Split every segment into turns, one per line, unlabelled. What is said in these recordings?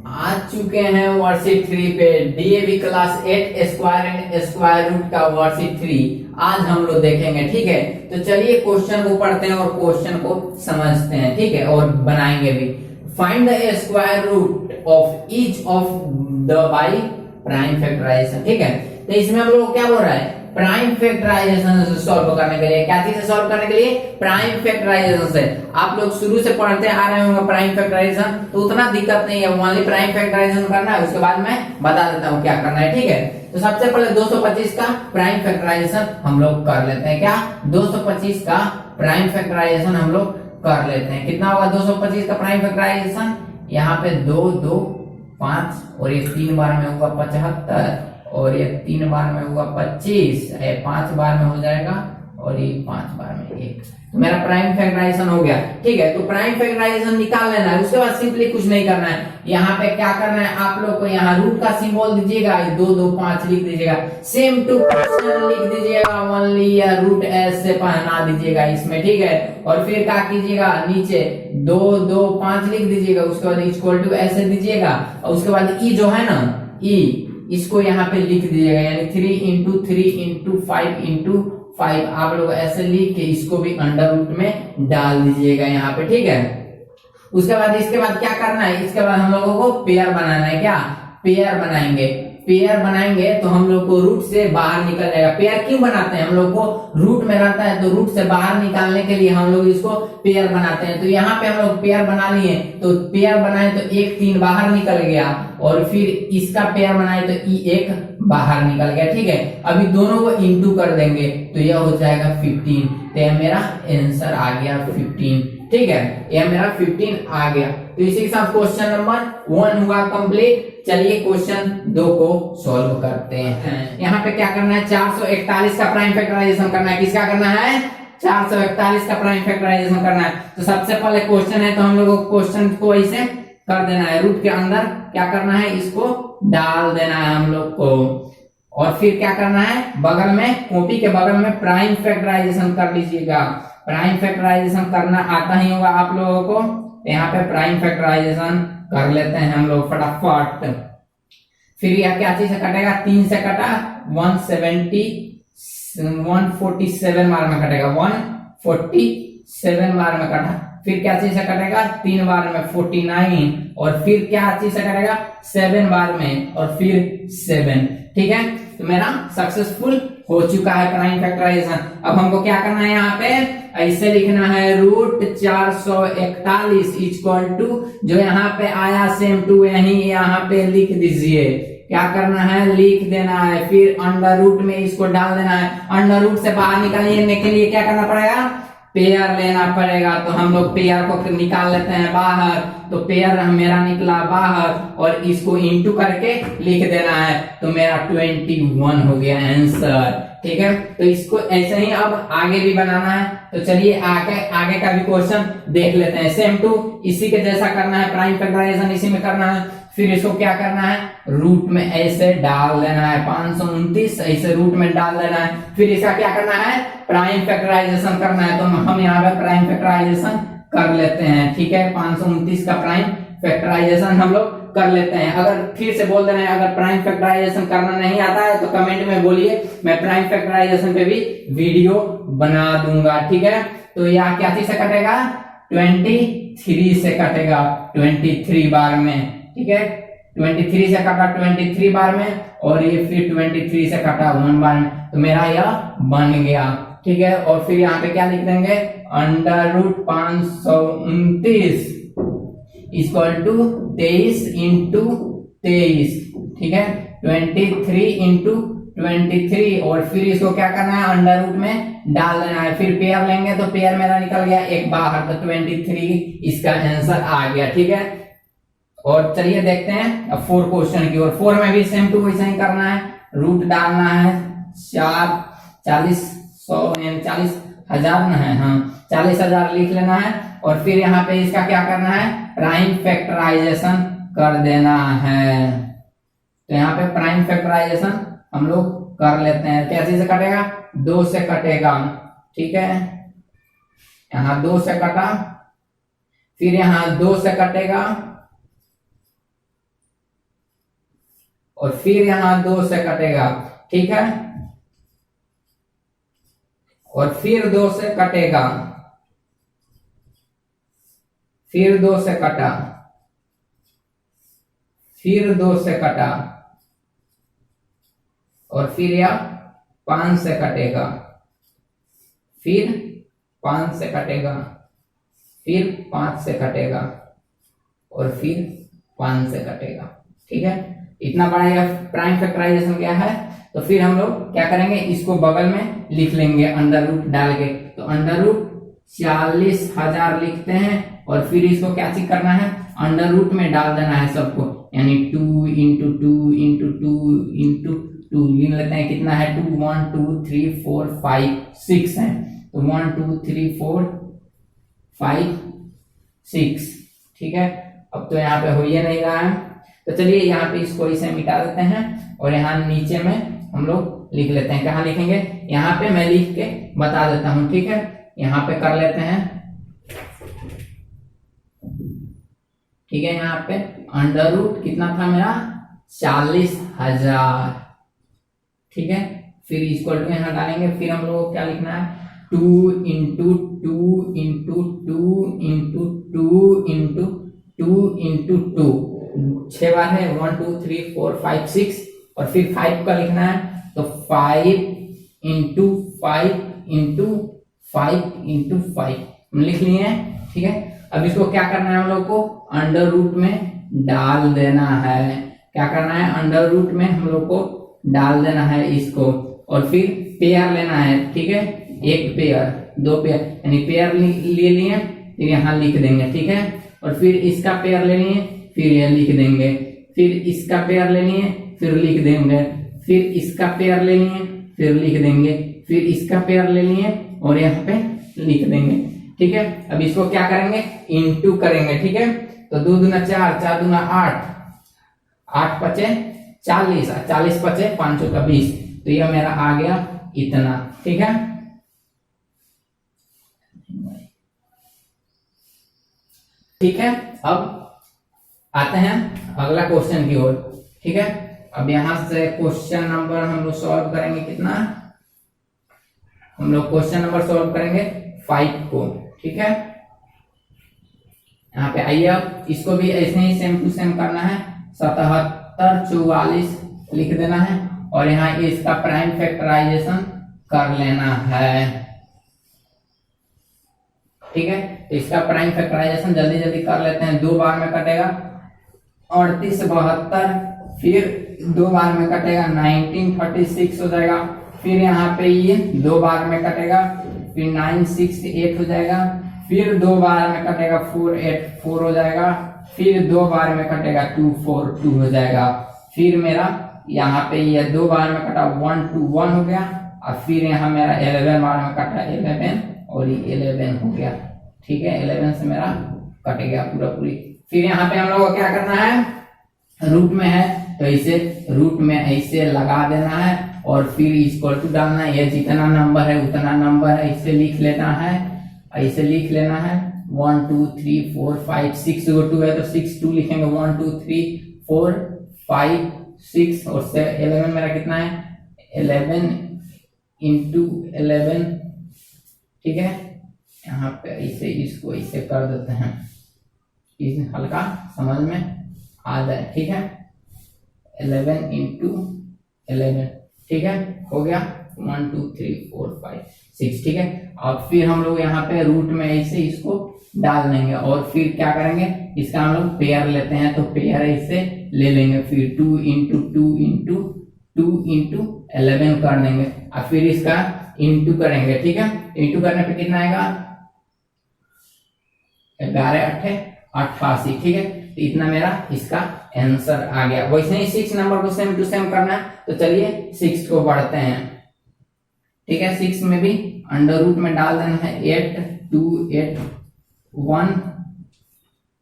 आ चुके हैं वर्कशीट 3 पे DAV class 8 square and square root का वर्कशीट 3 आज हम लोग देखेंगे। ठीक है, तो चलिए क्वेश्चन को पढ़ते हैं और क्वेश्चन को समझते हैं। ठीक है, और बनाएंगे भी। Find the square root of each of the by prime factorisation. ठीक है, तो इसमें हम लोग क्या बोल रहा है, प्राइम फैक्टराइजेशन से सॉल्व करने के लिए। क्या चीज से सॉल्व करने के लिए? प्राइम फैक्टराइजेशन से। आप लोग शुरू से पढ़ते आ रहे होंगे प्राइम फैक्टराइजेशन, तो उतना दिक्कत नहीं है, ओनली प्राइम फैक्टराइजेशन करना है। उसके बाद मैं बता देता हूँ क्या करना है। ठीक है, तो सबसे पहले 225 का प्राइम फैक्टराइजेशन हम लोग कर लेते हैं। क्या 225 का प्राइम फैक्टराइजेशन हम लोग कर लेते हैं। कितना होगा 225 का प्राइम फैक्टराइजेशन? यहाँ पे 2 2 5 और ये 3 बार में होगा 75 और ये 3 बार में होगा 25, 5 बार में हो जाएगा और ये 5 बार में 1। तो मेरा प्राइम फैक्टराइजेशन हो गया। ठीक है, तो प्राइम फैक्टराइजेशन निकाल लेना है। उसके बाद सिंपली कुछ नहीं करना है। यहाँ पे क्या करना है, आप लोग को यहाँ रूट का सिंबल दीजिएगा, 2 2 5 लिख दीजिएगा। सेम टू क्वेश्चन लिख दीजिएगा, ओनली या रूट एस से पहना दीजिएगा इसमें। ठीक है, और फिर क्या कीजिएगा, नीचे 2 2 5 लिख दीजिएगा। उसके बाद इक्वल टू ऐसे दीजिएगा और उसके बाद ई जो है ना, ई इसको यहाँ पे लिख दीजिएगा, यानी 3 इंटू 3 इंटू 5 इंटू 5 आप लोग ऐसे लिख के इसको भी अंडर रूट में डाल दीजिएगा यहाँ पे। ठीक है, उसके बाद इसके बाद क्या करना है, इसके बाद हम लोगों को पेयर बनाना है। क्या पेयर बनाएंगे? पेयर बनाएंगे तो हम लोग को रूट से बाहर निकल जाएगा। पेयर क्यों बनाते हैं? हम लोग को रूट में रहता है तो रूट से बाहर निकालने के लिए हम लोग इसको पेयर बनाते हैं। तो यहाँ पे हम लोग पेयर बना लिए, तो पेयर बनाए तो 1 3 बाहर निकल गया और फिर इसका पेयर बनाए तो ई 1 बाहर निकल गया। ठीक है, अभी दोनों को इंटू कर देंगे तो यह हो जाएगा 15। तो यह मेरा आंसर आ गया 15। ठीक है, यह मेरा 15 आ गया। तो इसी के साथ क्वेश्चन नंबर 1 हुआ कंप्लीट। चलिए क्वेश्चन 2 को सॉल्व करते हैं। यहाँ पे क्या करना है, 441 का प्राइम फैक्टराइजेशन करना है। किसका करना है? 441 का प्राइम फैक्टराइजेशन करना है। तो सबसे पहले क्वेश्चन है तो हम लोग को क्वेश्चन को ऐसे कर देना है, रूट के अंदर क्या करना है, इसको डाल देना है हम लोग को। और फिर क्या करना है, बगल में कॉपी के बगल में प्राइम फैक्टराइजेशन कर लीजिएगा। प्राइम फैक्टराइजेशन करना आता ही होगा आप लोगों को। यहाँ पे प्राइम फैक्टराइजेशन कर लेते हैं हम लोग फटाफट। फिर यह क्या चीज से कटेगा, 3 से कटा 147 बार में कटेगा, 147 बार में कटा। फिर क्या चीज से कटेगा, 3 बार में 49 और फिर क्या चीज से कटेगा, 7 बार में और फिर 7। ठीक है, तो मेरा सक्सेसफुल हो चुका है प्राइम फैक्टराइजेशन। अब हमको क्या करना है, यहाँ पे ऐसे लिखना है रूट 441 इक्वल टू जो यहाँ पे आया सेम टू यही यहाँ पे लिख दीजिए। क्या करना है, लिख देना है। फिर अंडर रूट में इसको डाल देना है। अंडर रूट से बाहर निकालने के लिए क्या करना पड़ेगा, पेयर लेना पड़ेगा। तो हम लोग पेयर को निकाल लेते हैं बाहर। तो पेयर मेरा निकला बाहर और इसको इंटू करके लिख देना है। तो मेरा 21 हो गया आंसर। ठीक है, तो इसको ऐसे ही अब आगे भी बनाना है। तो चलिए आगे का भी क्वेश्चन देख लेते हैं। सेम टू इसी के जैसा करना है, प्राइम फैक्टराइजेशन इसी में करना है। फिर इसको क्या करना है, रूट में ऐसे डाल देना है, 529 ऐसे रूट में डाल देना है। फिर इसका क्या करना है, प्राइम फैक्टराइजेशन करना है। तो हम यहाँ पे प्राइम फैक्टराइजेशन कर लेते हैं। ठीक है, 529 का प्राइम फैक्टराइजेशन हम लोग कर लेते हैं। अगर फिर से बोल देना है, अगर प्राइम फैक्टराइजेशन करना नहीं आता है तो कमेंट में बोलिए, मैं प्राइम फैक्टराइजेशन पे भी वीडियो बना दूंगा। ठीक है, तो यहाँ क्या चीज से कटेगा, 23 से कटेगा 23 बार में। ठीक है, 23 से कटा 23 बार में और ये फिर 23 से कटा 1 बार में। तो मेरा यह बन गया। ठीक है, और फिर यहाँ पे क्या लिख देंगे, under root 529 equal to 23 into 23। ठीक है, 23 इंटू 23 और फिर इसको क्या करना है, अंडर रूट में डाल देना है। फिर पेयर लेंगे तो पेयर मेरा निकल गया 1 बाहर, तो 23 इसका आंसर आ गया। ठीक है, और चलिए देखते हैं अब 4 क्वेश्चन की और 4 में भी सेम टू वैसा ही करना है। रूट डालना है 40,000 ना है, हाँ 40,000 लिख लेना है। और फिर यहाँ पे इसका क्या करना है, प्राइम फैक्टराइजेशन कर देना है। तो यहाँ पे प्राइम फैक्टराइजेशन हम लोग कर लेते हैं। कैसे से कटेगा, 2 से कटेगा। ठीक है, यहाँ 2 से कटा, फिर यहाँ 2 से कटेगा और फिर यहाँ 2 से कटेगा, ठीक है, और फिर 2 से कटेगा, फिर 2 से कटा, फिर 2 से कटा, और फिर यह 5 से कटेगा, फिर 5 से कटेगा, फिर 5 से कटेगा, और फिर 5 से कटेगा, ठीक है। इतना बड़ा यह प्राइम फैक्टराइजेशन क्या है। तो फिर हम लोग क्या करेंगे, इसको बगल में लिख लेंगे अंडर रूट डाल के। तो अंडर रूट 40,000 लिखते हैं, और फिर इसको क्या चीज करना है, अंडर रूट में डाल देना है सबको, यानी 2 इंटू 2 इंटू 2 इंटू 2 लिख लेते हैं। कितना है, 2 1 2 3 4 5 6 है। तो 1 2 3 4 5 6, ठीक है। अब तो यहाँ पे हो ही नहीं रहा है, तो चलिए यहाँ पे इसको इसे मिटा देते हैं, और यहाँ नीचे में हम लोग लिख लेते हैं। कहाँ लिखेंगे, यहाँ पे मैं लिख के बता देता हूँ, ठीक है। यहाँ पे कर लेते हैं, ठीक है। यहाँ पे अंडर रूट कितना था मेरा, 40,000, ठीक है। फिर इक्वल टू यहाँ डालेंगे, फिर हम लोग को क्या लिखना है, 2 into 2 into 2 into 2 into 2 into 2, 6 बार है, 1 2 3 4 5 6, और फिर 5 का लिखना है। तो 5 इंटू 5 इंटू 5 इंटू 5 हम लिख लिए हैं, ठीक है। अब इसको क्या करना है, हम लोग को अंडर रूट में डाल देना है। क्या करना है, अंडर रूट में हम लोग को डाल देना है इसको, और फिर पेयर लेना है, ठीक है। 1 पेयर 2 पेयर, यानी पेयर ले लिए, फिर यहाँ लिख देंगे, ठीक है। और फिर इसका पेयर ले लिए, फिर यह लिख देंगे, फिर इसका पेयर ले लिए, फिर लिख देंगे, फिर इसका पेयर ले लिए, फिर लिख देंगे, फिर इसका पेयर ले लिए, और यहाँ पे लिख देंगे, ठीक है। अब इसको क्या करेंगे, इनटू करेंगे, ठीक है। तो 2 दूना 4, 4 दूना 8, 8 पचे 40, 40 पचे 5 का 20, तो यह मेरा आ गया इतना, ठीक है। ठीक है, अब आते हैं अगला क्वेश्चन की ओर, ठीक है। अब यहां से क्वेश्चन नंबर हम लोग सॉल्व करेंगे, कितना, हम लोग क्वेश्चन नंबर सॉल्व करेंगे 5 को, ठीक है। यहाँ पे आइए, अब इसको भी ऐसे ही सेम टू सेम करना है, 77 44 लिख देना है, और यहाँ इसका प्राइम फैक्टराइजेशन कर लेना है, ठीक है। तो इसका प्राइम फैक्टराइजेशन जल्दी जल्दी कर लेते हैं। 2 बार में कटेगा 38 72, फिर 2 बार में कटेगा 19 36 हो जाएगा, फिर यहाँ पे ये 2 बार में कटेगा, फिर 9 6 8 हो जाएगा, फिर 2 बार में कटेगा 4 8 4 हो जाएगा, फिर 2 बार में कटेगा 2 4 2 हो जाएगा, फिर मेरा यहाँ पे ये 2 बार में कटा 1 2 1 हो गया, और फिर यहाँ मेरा 11 बार में कटा 11, और ये 11 हो गया, ठीक है। 11 से मेरा कट गया पूरा पूरी। फिर यहाँ पे हम लोग को क्या करना है, रूट में है तो इसे रूट में ऐसे लगा देना है, और फिर इक्वल टू डालना है, ये जितना नंबर है उतना नंबर है इसे लिख लेना है, ऐसे लिख लेना है। 1 2 3 4 5 6 2 है, तो 6 2 लिखेंगे, 1 2 3 4 5 6, और 11 मेरा कितना है, 11 इंटू 11, ठीक है। यहाँ पे ऐसे इसको ऐसे कर देते हैं, इस हल्का समझ में आ जाए, ठीक है। 11 इंटू 11, ठीक है, हो गया 1 2 3 4 5 6, ठीक है। अब फिर हम लोग यहाँ पे रूट में ऐसे इसको डाल देंगे, और फिर क्या करेंगे, इसका हम लोग पेयर लेते हैं, तो पेयर ऐसे ले लेंगे, फिर 2 इंटू 2 इंटू 2 इंटू 11 कर देंगे, और फिर इसका इंटू करेंगे, ठीक है। इंटू करने पे कितना आएगा, 11 8 88, ठीक है। तो इतना मेरा इसका आंसर आ गया। वैसे ही 6 नंबर को सेम टू सेम करना है, तो चलिए 6 को बढ़ते हैं, ठीक है। 6 में भी अंडर रूट में डाल देना है 8 2 8 1,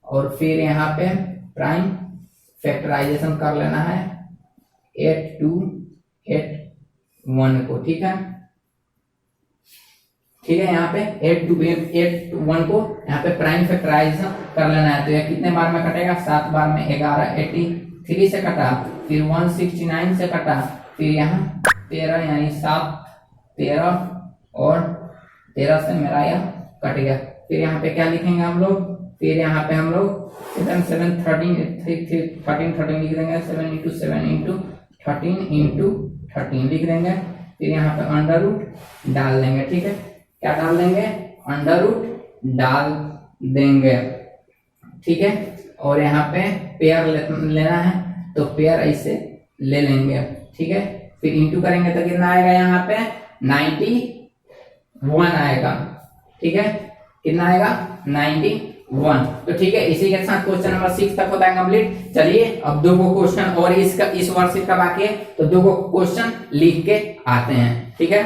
और फिर यहाँ पे प्राइम फैक्टराइजेशन कर लेना है 8 2 8 1 को, ठीक है, ठीक है। यहाँ पे 8 2 8 1 को यहाँ पे प्राइम फैक्टराइजेशन कर लेना है, तो यह कितने बार में कटेगा, 7 बार में 11 80 3 से कटा, फिर 169 से कटा, फिर यहाँ 13 यानी 7 13 और 13 से मेरा यह कट गया। फिर यहाँ पे क्या लिखेंगे हम लोग, फिर यहाँ पे हम लोग 7 7 13 13 लिख देंगे, 7 इंटू 7 इंटू 13 लिख देंगे। फिर यहाँ पे अंडर रूट डाल देंगे, ठीक है, क्या डाल देंगे, अंडर रूट डाल देंगे, ठीक है। और यहाँ पे पेयर लेना है तो पेयर ऐसे ले लेंगे, ठीक है। फिर इंटू करेंगे तो कितना आएगा, यहाँ पे 91 आएगा, ठीक है, कितना आएगा 91। तो ठीक है, इसी के साथ क्वेश्चन नंबर 6 तक होता है कंप्लीट। चलिए अब 2 क्वेश्चन और इसका इस वर्कशीट का बाकी है, तो 2 क्वेश्चन लिख के आते हैं, ठीक है।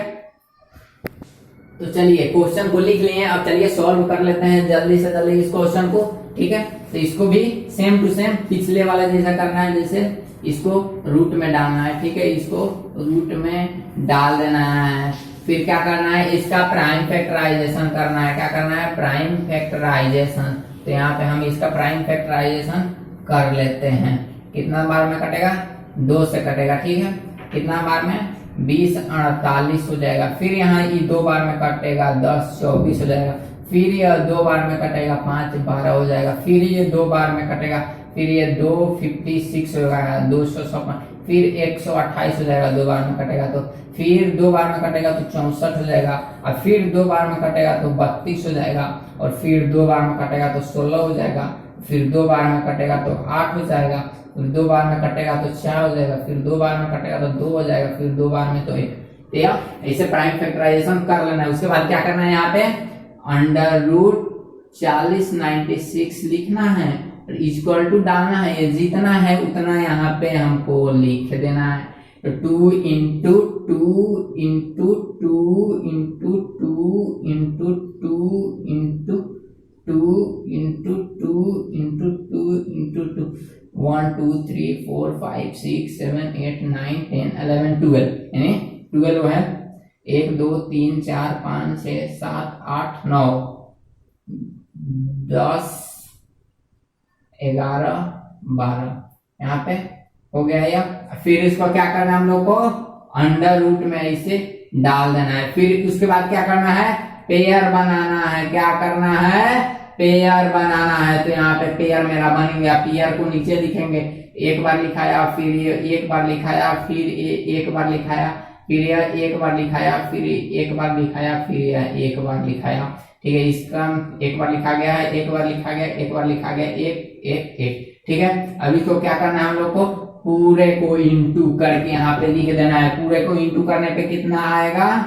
तो चलिए क्वेश्चन को लिख लिए, अब चलिए सॉल्व कर लेते हैं जल्दी से जल्दी इस क्वेश्चन को, ठीक है। तो इसको भी सेम टू सेम पिछले वाले जैसा करना है, जैसे इसको रूट में डालना है, ठीक है, इसको रूट में डाल देना है। फिर क्या करना है, इसका प्राइम फैक्टराइजेशन करना है, क्या करना है, प्राइम फैक्टराइजेशन। तो यहाँ पे हम इसका प्राइम फैक्टराइजेशन कर लेते हैं। कितना बार में कटेगा, 2 से कटेगा, ठीक है, कितना बार में 20 48 हो जाएगा। फिर यहाँ ये 2 बार में कटेगा, 10 24 हो जाएगा। फिर यह 2 बार में कटेगा, 5 12 हो जाएगा। फिर ये 2 बार में कटेगा, फिर ये 2 56 होगा, 256, फिर 128 हो जाएगा, 2 बार में कटेगा तो। फिर 2 बार में कटेगा तो 64 हो जाएगा, और फिर 2 बार में कटेगा तो 32 हो जाएगा, और फिर 2 बार में कटेगा तो 16 हो जाएगा, फिर 2 बार में कटेगा तो 8 हो जाएगा, फिर 2 बार में कटेगा तो 4 हो जाएगा, फिर 2 बार में कटेगा तो 2 हो जाएगा, फिर 2 बार में तो 1। ऐसे प्राइम फैक्टराइजेशन कर लेना है। उसके बाद क्या करना है, यहाँ पे अंडर रूट 40 96 लिखना है, इक्वल टू डालना है, ये जितना है उतना यहाँ पे हमको लिख देना है। तो 2 into 2 into 2 into 2 into 2 into 2 into 2 into 2 into 2 1 2 3 4 5 6 7 8 9 10 11 12 यानी 12 है, 1 2 3 4 5 6 7 8 9 10 11 12 यहाँ पे हो गया या। फिर इसको क्या करना है हम लोग को, अंडर रूट में इसे डाल देना है। फिर उसके बाद क्या करना है, पेयर बनाना है। क्या करना है, पेयर बनाना है। तो यहाँ पे पेयर मेरा बन गया। पेयर को नीचे लिखेंगे, एक बार लिखाया, फिर ये एक बार लिखाया, फिर एक बार लिखाया, फिर यह एक बार लिखाया, फिर एक बार लिखाया, फिर यह एक बार लिखाया, ठीक है। इसका एक बार लिखा गया है, एक बार लिखा गया, एक बार लिखा गया, एक एक एक, ठीक है। अभी तो क्या करना है हम लोग को, पूरे को इंटू करके यहाँ पे लिख देना है। पूरे को इंटू करने पे कितना आएगा,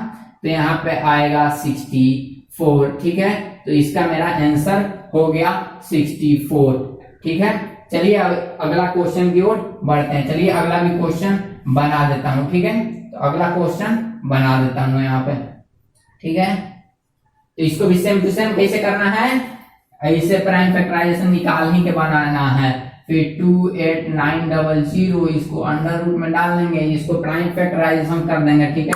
तो यहाँ पे आएगा 64, ठीक है। तो इसका मेरा आंसर हो गया 64, ठीक है। चलिए अब अगला क्वेश्चन की ओर बढ़ते हैं। चलिए अगला भी क्वेश्चन बना देता हूँ, ठीक है। तो अगला क्वेश्चन बना देता हूँ यहाँ पे, ठीक है। तो इसको भी सेम टू सेम कैसे करना है, ऐसे प्राइम फैक्टराइजेशन निकाल ही के बनाना है। फिर 28900 इसको अंडर रूट में डाल देंगे, इसको प्राइम फैक्टराइजेशन कर देंगे, ठीक है।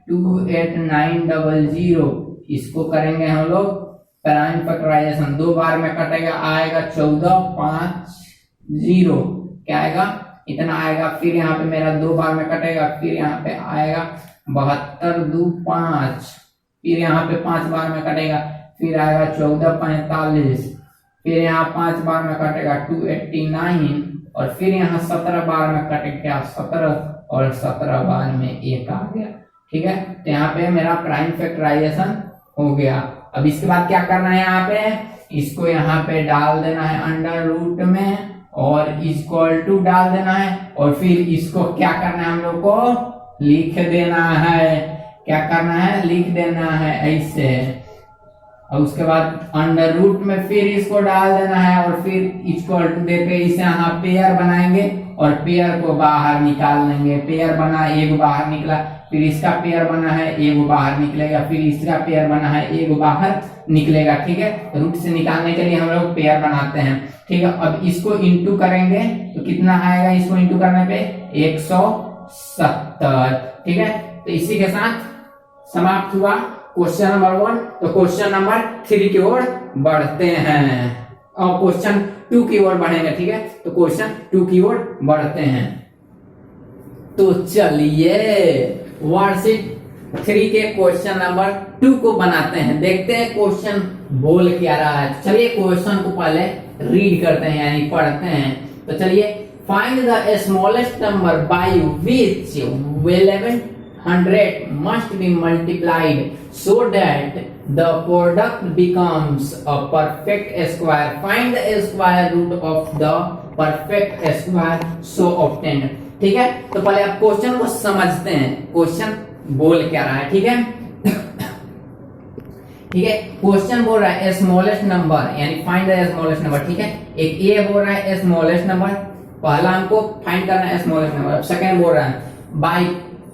28900 इसको करेंगे हम लोग प्राइम फैक्टराइजेशन। 2 बार में कटेगा, आएगा 1450, क्या आएगा, इतना आएगा। फिर यहाँ पे मेरा 2 बार में कटेगा, फिर यहाँ पे आएगा 72 2 5, फिर यहाँ पे 5 बार में कटेगा, फिर आएगा 1445, फिर यहाँ 5 बार में कटेगा 289, और फिर यहाँ 17 बार में कटेगा 17, और 17 बार में 1 आ गया, ठीक है। तो यहाँ पे मेरा प्राइम फैक्टराइजेशन हो गया। अब इसके बाद क्या करना है, यहाँ पे इसको यहाँ पे डाल देना है अंडर रूट में, और इक्वल टू डाल देना है, और फिर इसको क्या करना है हम लोग को, लिख देना है। क्या करना है, लिख देना है ऐसे। और उसके बाद अंडर रूट में फिर इसको डाल देना है, और फिर इक्वल टू देके इसे यहाँ पेयर बनाएंगे, और पेयर को बाहर निकाल लेंगे। पेयर बना, एक बाहर निकला, फिर इसका पेयर बना है, एक बाहर निकलेगा, फिर इसका पेयर बना है, एक बाहर निकलेगा, ठीक है। रूट से निकालने के लिए हम लोग पेयर बनाते हैं, ठीक है। अब इसको इंटू करेंगे तो कितना आएगा, इसको इंटू करने पे 170, ठीक है। तो इसी के साथ समाप्त हुआ क्वेश्चन नंबर 1। तो क्वेश्चन नंबर 3 की ओर बढ़ते हैं, और क्वेश्चन 2 की ओर बढ़ेंगे, ठीक है। तो क्वेश्चन 2 की ओर बढ़ते हैं। तो चलिए वर्कशीट 3 के क्वेश्चन नंबर 2 को बनाते हैं, देखते हैं क्वेश्चन बोल क्या रहा है। चलिए क्वेश्चन को पहले रीड करते हैं यानी पढ़ते हैं। तो चलिए, find the smallest number by which 1100 must be multiplied so that the product becomes a perfect square, find the square root of the perfect square so obtained. ठीक है, तो पहले आप क्वेश्चन को समझते हैं, क्वेश्चन बोल क्या रहा है। ठीक है, ठीक है, क्वेश्चन बोल रहा है स्मॉलेस्ट नंबर यानी फाइंड द स्मॉलेस्ट नंबर। ठीक है, एक ये बोल रहा है स्मॉलेस्ट नंबर, पहला हमको फाइंड करना है स्मॉलेस्ट नंबर। सेकंड बोल रहा है bye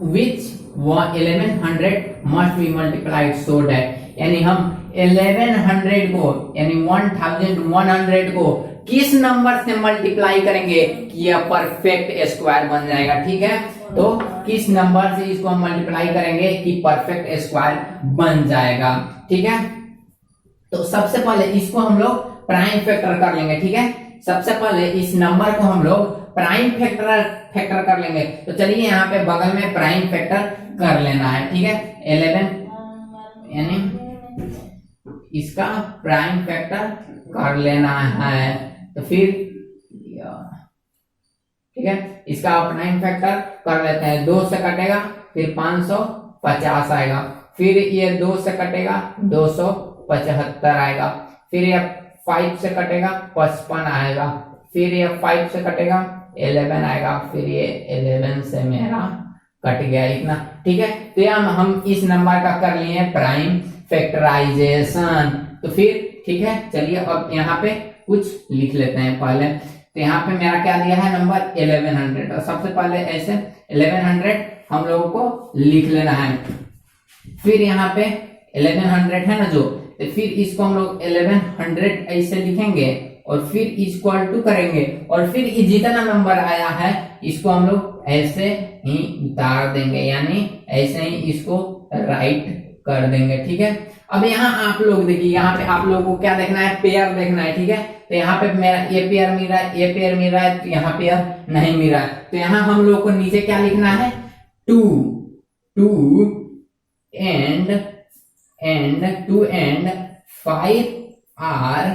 which 1100 must be multiplied so that, यानी हम 1100 को यानी 1100 को किस नंबर से मल्टीप्लाई करेंगे कि यह परफेक्ट स्क्वायर बन जाएगा। ठीक है, तो किस नंबर से इसको हम मल्टीप्लाई करेंगे कि परफेक्ट स्क्वायर बन जाएगा। ठीक है, तो सबसे पहले इसको हम लोग प्राइम फैक्टर कर लेंगे। ठीक है, सबसे पहले इस नंबर को हम लोग प्राइम फैक्टर कर लेंगे। तो चलिए यहाँ पे बगल में प्राइम फैक्टर कर लेना है। ठीक है, 11 यानी इसका प्राइम फैक्टर कर लेना है। तो फिर ठीक है, इसका प्राइम फैक्टर कर लेते हैं। 2 से कटेगा फिर 550 आएगा, फिर ये 2 से कटेगा 275 आएगा, फिर ये 5 से कटेगा 55 आएगा, फिर ये 5 से कटेगा 11 आएगा, फिर ये 11 से मेरा कट गया इतना। ठीक है, तो यहाँ हम इस नंबर का कर लिए प्राइम फैक्टराइजेशन। तो फिर ठीक है, चलिए अब यहाँ पे कुछ लिख लेते हैं पहले। तो यहाँ पे मेरा क्या दिया है नंबर 1100, और सबसे पहले ऐसे 1100 हम लोगों को लिख लेना है। फिर यहाँ पे 1100 है ना जो, तो फिर इसको हम लोग 1100 ऐसे लिखेंगे और फिर इक्वल टू करेंगे, और फिर जितना नंबर आया है इसको हम लोग ऐसे ही उतार देंगे, यानी ऐसे ही इसको राइट कर देंगे। ठीक है, अब यहाँ आप लोग देखिए, यहाँ पे आप लोगों को क्या देखना है, पेयर देखना है। ठीक है, तो यहाँ पे मेरा ये पेयर मिल रहा है, ये पेयर मिल रहा है, तो यहाँ पेयर नहीं मिल रहा है। तो यहाँ हम लोग को नीचे क्या लिखना है, 2 and 5 are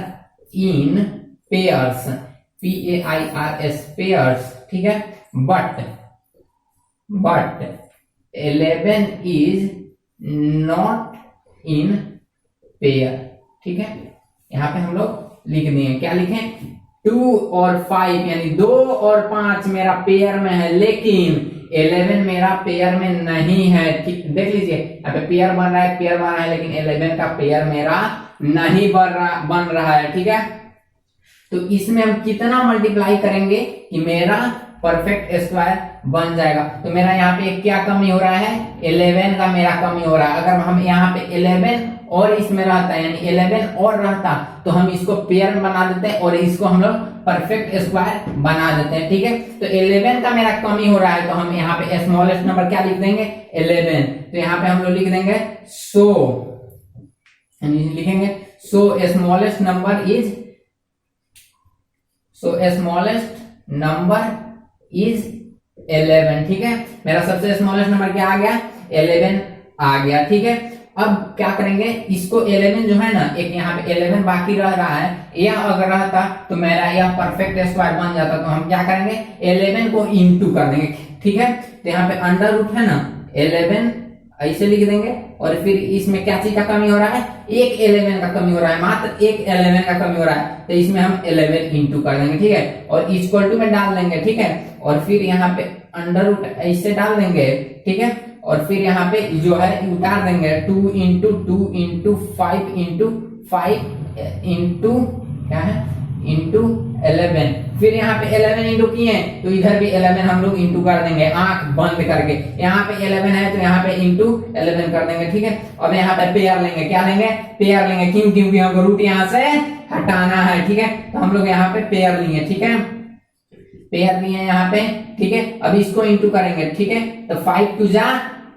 in pairs, PAIRS pairs। ठीक है, but 11 is not in pair। ठीक है, यहाँ पे हम लोग लिख दिए, क्या लिखें, 2 और 5 यानी 2 और 5 मेरा पेयर में है, लेकिन 11 मेरा पेयर में नहीं है। ठीक, देख लीजिए यहाँ पे पेयर बन रहा है, लेकिन 11 का पेयर मेरा नहीं बन रहा है। ठीक है, तो इसमें हम कितना मल्टीप्लाई करेंगे कि मेरा परफेक्ट स्क्वायर बन जाएगा। तो मेरा यहाँ पे क्या कमी हो रहा है, 11 का मेरा कमी हो रहा है। अगर हम यहाँ पे 11 और इसमें रहता है यानी 11 और रहता तो हम इसको पेयर बना देते हैं और इसको हम लोग परफेक्ट स्क्वायर बना देते हैं। ठीक है, तो 11 का मेरा कमी हो रहा है, तो हम यहाँ पे स्मॉलेस्ट नंबर क्या लिख देंगे, 11। तो यहाँ पे हम लोग लिख देंगे लिखेंगे स्मॉलेस्ट नंबर इज 11। ठीक है, मेरा सबसे स्मॉलेस्ट नंबर क्या आ गया, 11 आ गया। ठीक है, अब क्या करेंगे, इसको 11 जो है ना, एक यहाँ पे 11 बाकी रह रहा है, यह अगर रहता तो मेरा यह परफेक्ट स्क्वायर बन जाता। तो हम क्या करेंगे, 11 को इंटू कर देंगे। ठीक है, तो यहाँ पे अंडर रूट है ना, 11 ऐसे लिख देंगे, और फिर इसमें क्या चीज का कमी हो रहा है, एक 11 का कमी हो रहा है, मात्र एक 11 का कमी हो रहा है, तो इसमें हम 11 इंटू कर देंगे। ठीक है, और इक्वल टू में डाल देंगे। ठीक है, और फिर यहाँ पे अंडर रूट ऐसे डाल देंगे। ठीक है, और फिर यहाँ पे जो है उतार देंगे, 2 इंटू 2 इंटू 5 इंटू 5 इंटू क्या है, इंटू 11। फिर यहाँ पे 11 इंटू किए तो इधर भी 11 हम लोग इंटू कर देंगे आंख बंद करके। यहाँ पे 11 है तो यहाँ पे इंटू 11 कर देंगे। ठीक है, अब यहाँ पे पेयर लेंगे, क्या लेंगे, पेयर लेंगे, क्योंकि हमको रूट यहाँ से हटाना है। ठीक है, तो हम लोग यहाँ पे पेयर लिए। ठीक है, पेयर लिए यहाँ पे। ठीक है, अब इसको इंटू करेंगे। ठीक है, तो 5 2 जा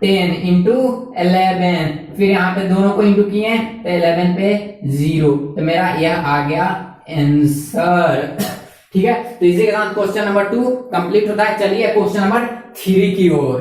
10 इंटू 11, फिर यहाँ पे दोनों को इंटू किए तो 11 पे 0, तो मेरा यह आ गया आंसर। ठीक है, तो इसी के साथ क्वेश्चन नंबर 2 कंप्लीट होता है। चलिए क्वेश्चन नंबर 3 की ओर,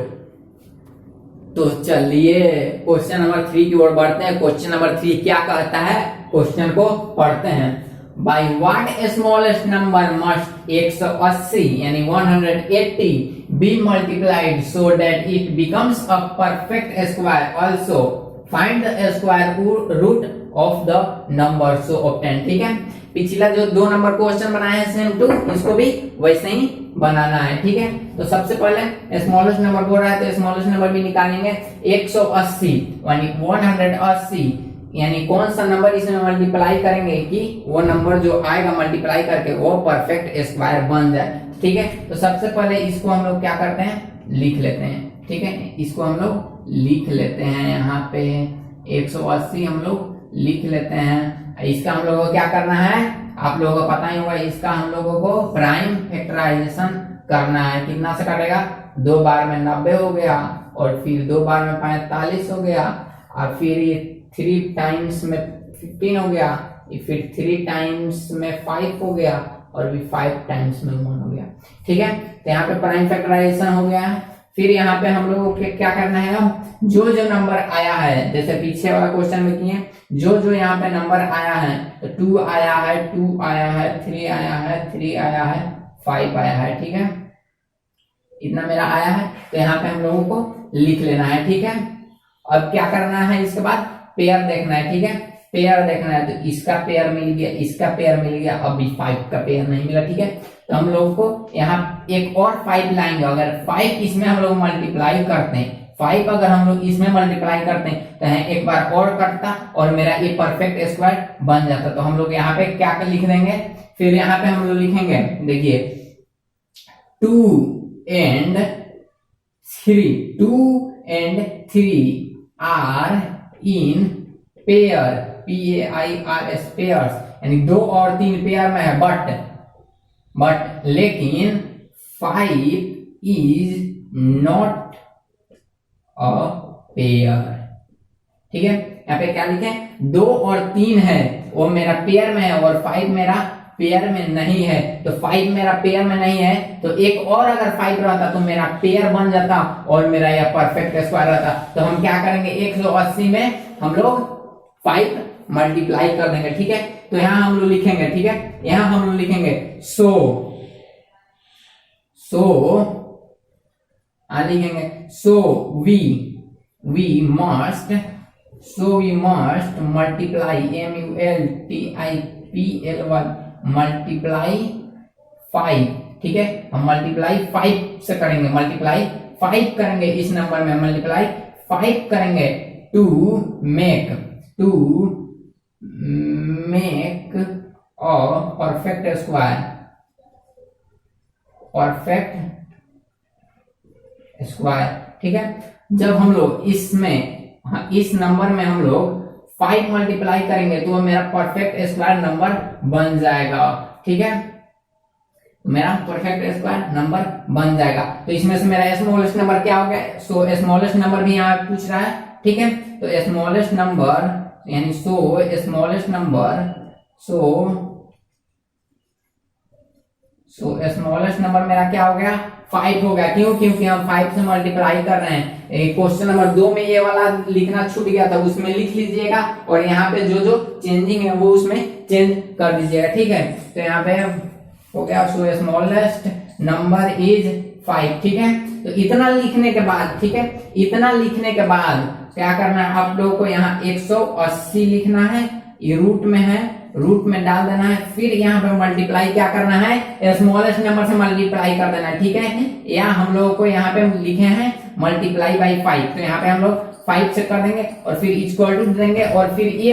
तो चलिए क्वेश्चन नंबर 3 की ओर बढ़ते हैं। क्वेश्चन नंबर 3 क्या कहता है, क्वेश्चन को पढ़ते हैं। By what smallest number must 180 यानी 180 be multiplied so that it becomes a perfect square, also find the square root of the number so obtain. ठीक है, पिछला जो 2 नंबर क्वेश्चन बनाए हैं सेम टू, इसको भी वैसे ही बनाना है। ठीक है, तो सबसे पहले स्मॉलेस्ट नंबर बोल रहा है तो स्मॉलेस्ट नंबर भी निकालेंगे। 180 यानी 180 यानी कौन सा नंबर इसमें मल्टीप्लाई करेंगे कि वो नंबर जो आएगा मल्टीप्लाई करके वो परफेक्ट स्क्वायर बन जाए। ठीक है, तो सबसे पहले इसको हम लोग क्या करते हैं, लिख लेते हैं। ठीक है, इसको हम लोग लिख लेते हैं। यहाँ पे 180 हम लोग लिख लेते हैं। इसका हम लोगों को क्या करना है, आप लोगों को पता ही होगा, इसका हम लोगों को प्राइम फैक्टराइजेशन करना है। कितना से कटेगा, 2 बार में 90 हो गया और फिर 2 बार में 45 हो गया और फिर ये 3 टाइम्स में 15 हो गया, फिर 3 टाइम्स में 5 हो गया और भी 5 टाइम्स में 1 हो गया। ठीक है, तो यहाँ पे प्राइम फैक्टराइजेशन हो गया है। फिर यहाँ पे हम लोगों को क्या करना है, जो जो नंबर आया है, जैसे पीछे वाला क्वेश्चन में किए, जो जो यहाँ पे नंबर आया है, तो 2 आया है, 2 आया है, 3 आया है, 3 आया है, 5 आया है। ठीक है, इतना मेरा आया है, तो यहाँ पे हम लोगों को लिख लेना है। ठीक है, अब क्या करना है, इसके बाद पेयर देखना है। ठीक है, पेयर देखना है, तो इसका पेयर मिल गया, इसका पेयर मिल गया, अभी 5 का पेयर नहीं मिला। ठीक है, तो हम लोगों को यहाँ एक और 5 लाएंगे। अगर 5 इसमें हम लोग मल्टीप्लाई करते हैं, 5 अगर हम लोग इसमें मल्टीप्लाई करते हैं तो एक बार और कटता और मेरा ये परफेक्ट स्क्वायर बन जाता। तो हम लोग यहाँ पे क्या लिख देंगे, फिर यहाँ पे हम लोग लिखेंगे, देखिए 2 and 3 are in pair, PAIRS pairs, यानी 2 और 3 पेयर में है, बट लेकिन 5 इज नॉट अ पेयर। ठीक है, यहाँ पे क्या लिखे, 2 और 3 है वो मेरा पेयर में है और 5 मेरा पेयर में नहीं है। तो 5 मेरा पेयर में नहीं है, तो एक और अगर 5 रहता तो मेरा पेयर बन जाता और मेरा यह परफेक्ट स्क्वायर रहता। तो हम क्या करेंगे, 180 में हम लोग 5 मल्टीप्लाई कर देंगे। ठीक है, तो यहां हम लोग लिखेंगे, ठीक है, यहां हम लोग लिखेंगे सो लिखेंगे so we must multiply MULTIPLY multiply 5। ठीक है, हम मल्टीप्लाई 5 से करेंगे, मल्टीप्लाई 5 करेंगे, इस नंबर में मल्टीप्लाई 5 करेंगे to make a perfect square. ठीक है, जब हम लोग इस नंबर में हम लोग 5 मल्टीप्लाई करेंगे तो मेरा परफेक्ट स्क्वायर नंबर बन जाएगा। ठीक है, मेरा परफेक्ट स्क्वायर नंबर बन जाएगा। तो इसमें से मेरा स्मॉलेस्ट नंबर क्या हो गया, सो स्मॉलेस्ट नंबर भी यहाँ पूछ रहा है। ठीक है, तो स्मॉलेस्ट नंबर यानी स्मॉलेस्ट नंबर मेरा क्या हो गया, 5 हो गया। क्यों, क्योंकि हम 5 से मल्टीप्लाई कर रहे हैं। क्वेश्चन नंबर 2 में ये वाला लिखना छूट गया था, उसमें लिख लीजिएगा और यहाँ पे जो चेंजिंग है वो उसमें चेंज कर दीजिएगा। ठीक है, तो यहाँ पे हो गया सो स्मॉलेस्ट नंबर इज 5। ठीक है, तो इतना लिखने के बाद, ठीक है, इतना लिखने के बाद क्या करना है, आप लोगों को यहाँ 180 लिखना है, ये रूट में है, रूट में डाल देना है, फिर यहाँ पे मल्टीप्लाई क्या करना है, स्मॉलेस्ट नंबर से मल्टीप्लाई कर देना है। ठीक है, या हम लोगों को यहाँ पे लिखे हैं मल्टीप्लाई बाई 5, तो यहाँ पे हम लोग 5 से कर देंगे और फिर इक्वल टू देंगे और फिर ये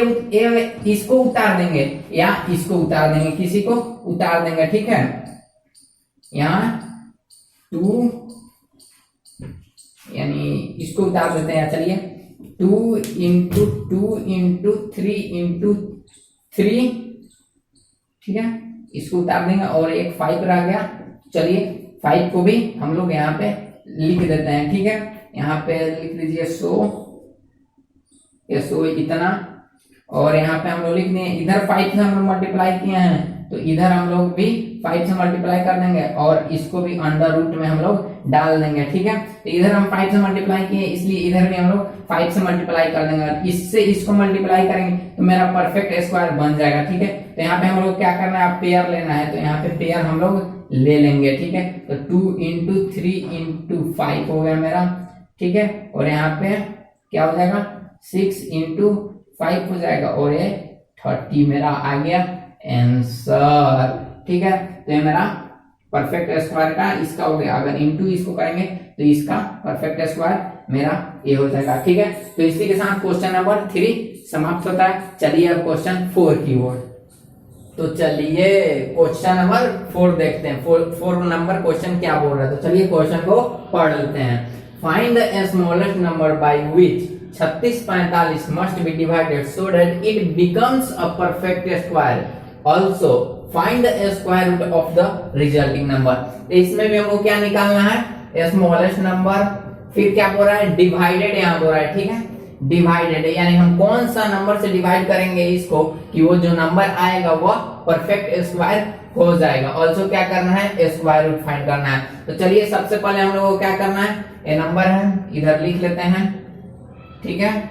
इसको उतार देंगे या इसको उतार देंगे, किसी को उतार देंगे। ठीक है, यहाँ 2 यानी इसको उतार देते हैं। चलिए 2 इंटू 2 इंटू 3 इंटू 3। ठीक है, इसको उतार देंगे और एक 5 रह गया। चलिए 5 को भी हम लोग यहाँ पे लिख देते हैं। ठीक है, यहाँ पे लिख लीजिए सो इतना, और यहाँ पे हम लोग लिख दिए, इधर 5 से हम लोग मल्टीप्लाई किए हैं तो इधर हम लोग भी 5 से मल्टीप्लाई कर देंगे और इसको भी अंडर रूट में हम लोग डाल देंगे, ठीक है। तो इधर हम 5 से मल्टीप्लाई किए, इसलिए इधर भी हम लोग 5 से मल्टीप्लाई कर देंगे और इससे इसको मल्टीप्लाई करेंगे तो मेरा परफेक्ट स्क्वायर बन जाएगा, ठीक है। तो यहाँ पे हम लोग क्या करना है, पेयर लेना है, तो यहाँ पे पेयर हम लोग ले लेंगे, ठीक है। तो 2 × 3 × 5 हो गया मेरा, ठीक है। और यहाँ पे क्या हो जाएगा, 6 × 5 हो जाएगा और ये 30 मेरा आ गया आंसर, ठीक है। तो ये मेरा परफेक्ट स्क्वायर का इसका हो गया। अगर इंटू इसको करेंगे तो इसका परफेक्ट स्क्वायर मेरा ये हो जाएगा, ठीक है। तो इसी के साथ क्वेश्चन नंबर 3 समाप्त होता है। चलिए अब क्वेश्चन 4 की ओर। तो चलिए क्वेश्चन नंबर 4 देखते हैं। 4 नंबर क्वेश्चन क्या बोल रहा है, तो चलिए क्वेश्चन को पढ़ लेते हैं। Find the smallest number by which 3645 must be divided so that it becomes a perfect square. Also find the square root of the resulting number. इसमें भी हमको क्या निकालना है, स्मॉलेस्ट नंबर, फिर क्या बोल रहा है, डिवाइडेड यहाँ बोल रहा है, ठीक है। डिवाइडेड यानी हम कौन सा नंबर से डिवाइड करेंगे इसको कि वो जो नंबर आएगा वह परफेक्ट स्क्वायर हो जाएगा। ऑल्सो क्या करना है, स्क्वायर रूट फाइंड करना है। तो चलिए सबसे पहले हम लोगों को क्या करना है, ये नंबर है इधर लिख लेते हैं, ठीक है।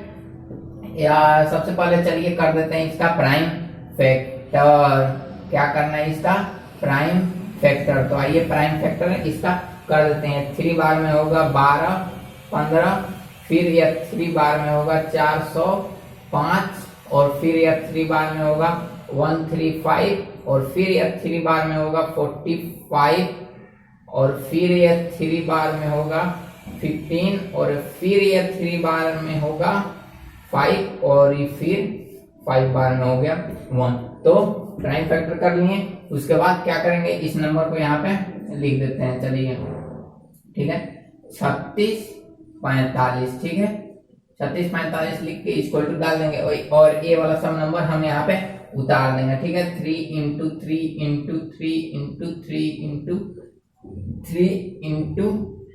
या सबसे पहले चलिए कर देते हैं इसका प्राइम फैक्टर। क्या करना है, इसका प्राइम फैक्टर। तो आइए प्राइम फैक्टर इसका कर देते हैं। 3 बार में होगा 12 15, फिर यह 3 बार में होगा 405 और फिर यह 3 बार में होगा 135 और फिर यह 3 बार में होगा 45 और फिर यह 3 बार में होगा 15 और फिर यह 3 बार में होगा 5 और ये फिर 5 बार में हो गया 1। तो प्राइम फैक्टर कर लिए। उसके बाद क्या करेंगे, इस नंबर को यहाँ पे लिख देते हैं, चलिए, ठीक है। 3645, ठीक है। 3645 लिख के इक्वल टू डाल देंगे और ये वाला सब नंबर हम यहाँ पे उतार देंगे, ठीक है। 3 × 3 × 3 × 3 × 3 ×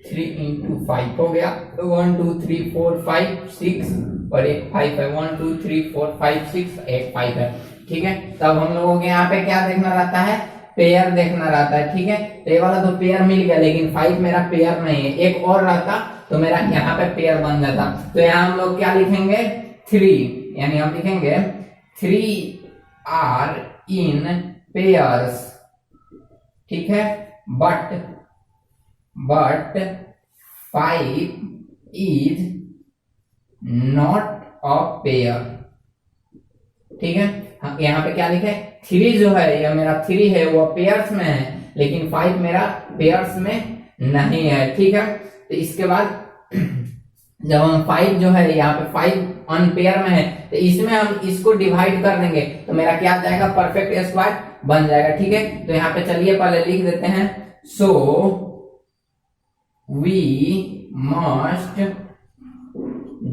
3 × 5 हो गया। 1 2 3 4 5 6 और एक 5 है। 1 2 3 4 5 6 एक 5 है, ठीक है। तब हम लोगों के यहाँ पे क्या देखना रहता है, पेयर देखना रहता है, ठीक है। तो ये वाला तो पेयर मिल गया, लेकिन 5 मेरा पेयर नहीं है। एक और रहता तो मेरा यहाँ पे पेयर बन जाता। तो यहाँ हम लोग क्या लिखेंगे, 3, यानी हम लिखेंगे 3 आर इन पेयर्स, ठीक है। But 5 is not a pair, ठीक है। यहाँ पे क्या लिखे, 3 जो है, यह मेरा 3 है वो पेयर्स में है, लेकिन 5 मेरा पेयर्स में नहीं है, ठीक है। तो इसके बाद जब हम 5 जो है यहाँ पे 5 अनपेयर में है, तो इसमें हम इसको डिवाइड कर देंगे तो मेरा क्या आ जाएगा, परफेक्ट स्क्वायर बन जाएगा, ठीक है। तो यहाँ पे चलिए पहले लिख देते हैं, so we must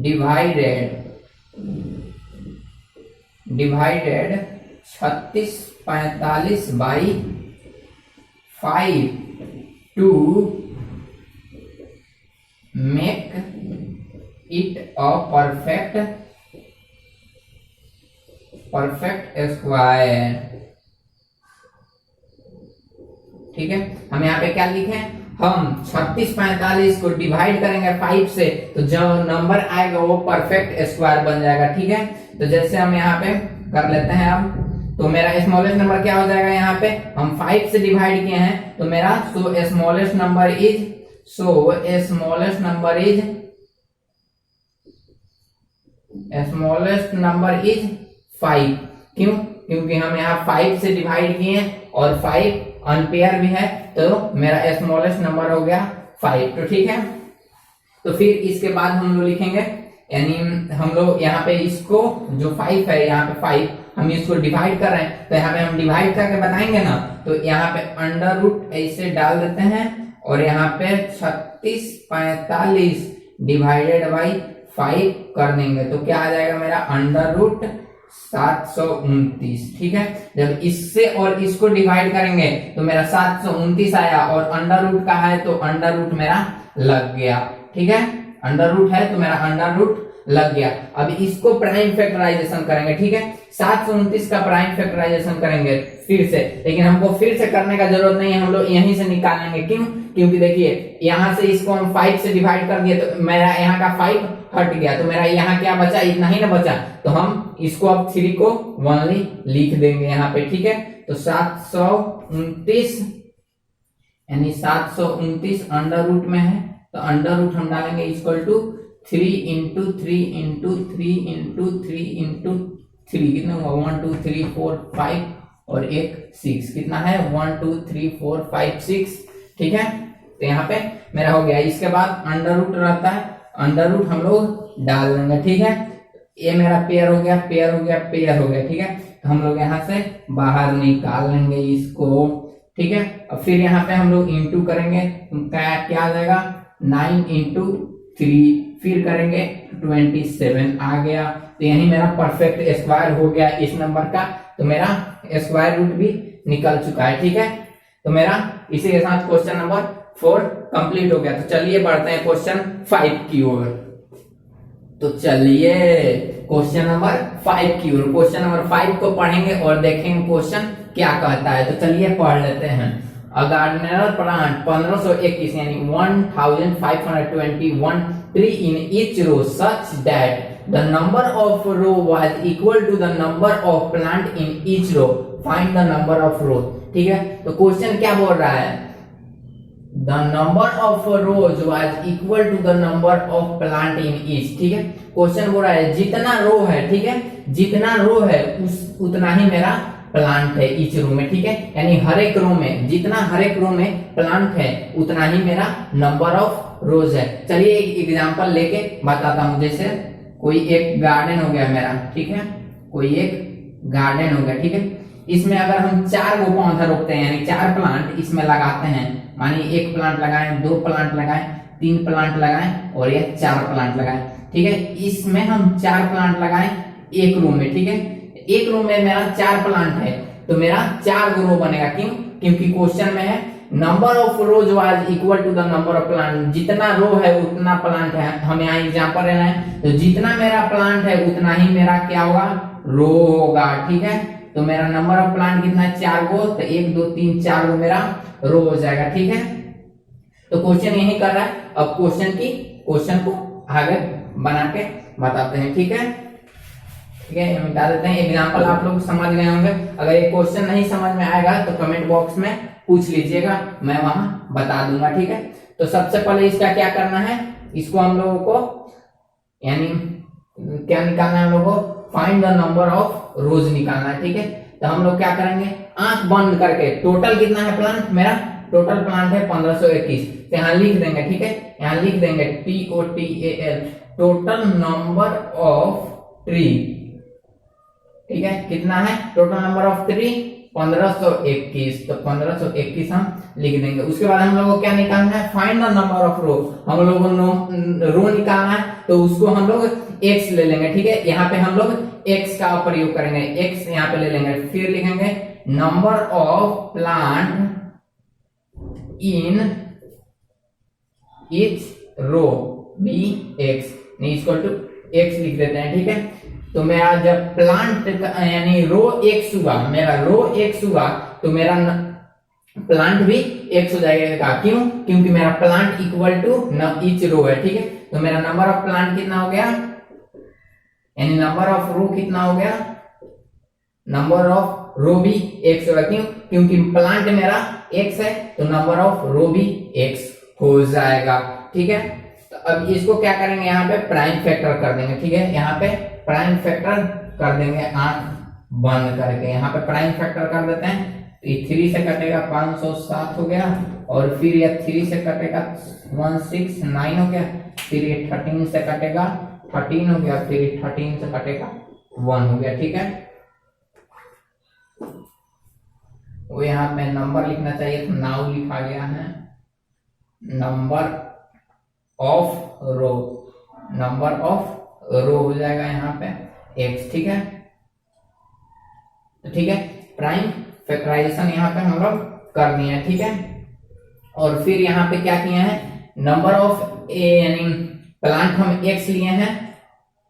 divided 3645 by 5 to make it a perfect square, ठीक है। हम यहाँ पे क्या लिखे, हम 3645 को डिवाइड करेंगे 5 से तो जो नंबर आएगा वो परफेक्ट स्क्वायर बन जाएगा, ठीक है। तो जैसे हम यहाँ पे कर लेते हैं अब, तो मेरा स्मॉलेस्ट नंबर क्या हो जाएगा, यहाँ पे हम 5 से डिवाइड किए हैं तो मेरा स्मॉलेस्ट नंबर इज 5। क्यों, क्योंकि हम यहाँ 5 से डिवाइड किए और 5 अनपेयर भी है, तो मेरा स्मॉलेस्ट नंबर हो गया 5, तो ठीक है। तो फिर इसके बाद हम लोग लिखेंगे, यानी हम लोग यहाँ पे इसको जो 5 है, यहाँ पे 5 हम इसको डिवाइड कर रहे हैं, तो यहाँ पे हम डिवाइड करके बताएंगे ना, तो यहाँ पे अंडर रूट ऐसे डाल देते हैं और यहाँ पे 3645 डिवाइडेड बाई 5 कर देंगे तो क्या आ जाएगा मेरा, अंडर रूट 729, ठीक है। जब इससे और इसको डिवाइड करेंगे तो मेरा 729 आया और अंडर रूट का है तो अंडर रूट मेरा लग गया, ठीक है। अंडर रूट है तो मेरा अंडर रूट लग गया। अब इसको प्राइम फैक्टराइजेशन करेंगे, ठीक है। 729 का प्राइम फैक्टराइजेशन करेंगे फिर से, लेकिन हमको फिर से करने का जरूरत नहीं है, हम लोग यहीं से निकालेंगे। क्यों? क्योंकि देखिए यहाँ से इसको हम 5 से डिवाइड कर दिए तो मेरा यहाँ का 5 हट गया, तो मेरा यहाँ क्या बचा? इतना ही ना बचा। तो हम इसको अब 3 को ओनली लिख देंगे यहाँ पे, ठीक है। तो 729 यानी 729 अंडर रूट में है, तो अंडर रूट हम डालेंगे equal to 3 into 3 into 3 into 3 into 3, कितना हुआ? 1 2 3 4 5 और एक 6, कितना है? 1 2 3 4 5 6, ठीक है। तो यहाँ पे मेरा हो गया। इसके बाद अंडर रूट रहता है, अंडर रूट हम लोग डाल देंगे, ठीक है। ये मेरा पेयर हो गया, पेयर हो गया, पेयर हो गया, ठीक है। तो हम लोग यहाँ से बाहर निकाल लेंगे इसको, ठीक है। और फिर यहाँ पे हम लोग इंटू करेंगे, क्या आ जाएगा? 9 इंटू 3, फिर करेंगे 27 आ गया। तो यही मेरा परफेक्ट स्क्वायर हो गया इस नंबर का। तो मेरा स्क्वायर रूट भी निकल चुका है, ठीक है। तो मेरा इसी के साथ क्वेश्चन नंबर 4 कंप्लीट हो गया। तो चलिए बढ़ते हैं क्वेश्चन 5 की ओर। तो चलिए क्वेश्चन नंबर 5 की ओर, क्वेश्चन नंबर 5 को पढ़ेंगे और देखेंगे क्वेश्चन क्या कहता है। तो चलिए पढ़ लेते हैं। A gardener plant 1521 यानी 1521 tree in each row such that the number of row was equal to the number of plant in each row. Find the number of row. ठीक है। तो क्वेश्चन क्या बोल रहा है? The number of rows was equal to the number of plant in each. ठीक है। Question बोल रहा है जितना रो है, ठीक है, जितना रो है उतना ही मेरा प्लांट है ईच रो में, ठीक है। यानी हर एक रो में, जितना हर एक रो में प्लांट है उतना ही मेरा नंबर ऑफ रोज है। चलिए एक एग्जांपल लेके बताता हूं। जैसे कोई एक गार्डन हो गया मेरा, ठीक है, कोई एक गार्डन हो गया, ठीक है। इसमें अगर हम 4 गो पौधा रोकते हैं यानी 4 प्लांट इसमें लगाते हैं, मानिए 1 प्लांट लगाएं, 2 प्लांट लगाएं, 3 प्लांट लगाएं और ये 4 प्लांट लगाएं, ठीक है। इसमें हम 4 प्लांट लगाएं एक रो में, ठीक है। एक रो में मेरा 4 प्लांट है तो मेरा 4 रो बनेगा। क्यों? क्योंकि क्वेश्चन में है number of rows was equal to the number of plant. जितना रो है उतना प्लांट है, हमें यहाँ एग्जांपल लेना है। तो जितना मेरा प्लांट है उतना ही मेरा क्या होगा? रो होगा, ठीक है। तो मेरा नंबर ऑफ प्लांट कितना है? 4 गो। तो 1 2 3 4 गो मेरा रो हो जाएगा, ठीक है। तो क्वेश्चन यही कर रहा है। अब क्वेश्चन को आगे बना के बताते हैं, ठीक है। ठीक है, मिटा देते हैं। एग्जांपल आप लोग समझ गए होंगे। अगर ये क्वेश्चन नहीं समझ में आएगा तो कमेंट बॉक्स में पूछ लीजिएगा, मैं वहां बता दूंगा, ठीक है। तो सबसे पहले इसका क्या करना है? इसको हम लोगों को यानी क्या निकालना है? हम लोगों को फाइंड द नंबर ऑफ रोज निकालना है, ठीक है। तो हम लोग क्या करेंगे? आंख बंद करके टोटल कितना है प्लांट मेरा? टोटल प्लांट है 1521। तो यहाँ लिख देंगे, ठीक है। यहाँ लिख देंगे TOTAL, total number of tree, ठीक है। कितना है टोटल नंबर ऑफ ट्री? 1521। तो 1521 हम लिख देंगे। उसके बाद हम लोगों को क्या निकालना है? फाइंड द नंबर ऑफ रो। हम लोगों को रो निकालना है तो उसको हम लोग x ले लेंगे, ठीक है। यहाँ पे हम लोग x का प्रयोग करेंगे, x यहाँ पे ले लेंगे। फिर लिखेंगे number of plant in each row be x equal to x लिख देते हैं, ठीक है। तो मेरा जब प्लांट यानी रो x हुआ, मेरा रो x हुआ तो मेरा प्लांट भी x हो जाएगा। क्यों? क्योंकि मेरा plant equal to each row है, ठीक है। तो मेरा नंबर ऑफ प्लांट कितना हो गया? यानी नंबर ऑफ रो कितना हो गया? नंबर ऑफ रो भी x होगा। क्यों? क्योंकि प्लांट मेरा x है तो नंबर ऑफ रो भी x हो जाएगा, ठीक है। तो अब इसको क्या करेंगे? यहाँ पे प्राइम फैक्टर कर देंगे, ठीक है। यहाँ पे प्राइम फैक्टर कर देंगे आंख बंद करके। यहाँ पे प्राइम फैक्टर कर देते हैं। तो ये 3 से कटेगा 507 हो गया, और फिर ये 3 से कटेगा 169 हो गया, फिर ये 13 से कटेगा 13 हो गया, फिर 13 से कटेगा 1 हो गया, ठीक है। वो यहाँ पे नंबर लिखना चाहिए तो नाउ लिखा गया है। Number of row, number of row हो जाएगा यहाँ पे x, ठीक है। तो ठीक है, प्राइम फैक्टराइजेशन यहाँ पे हम लोग कर दिए हैं, ठीक है। और फिर यहाँ पे क्या किए हैं? नंबर ऑफ ए यानी प्लांट हम x लिए हैं,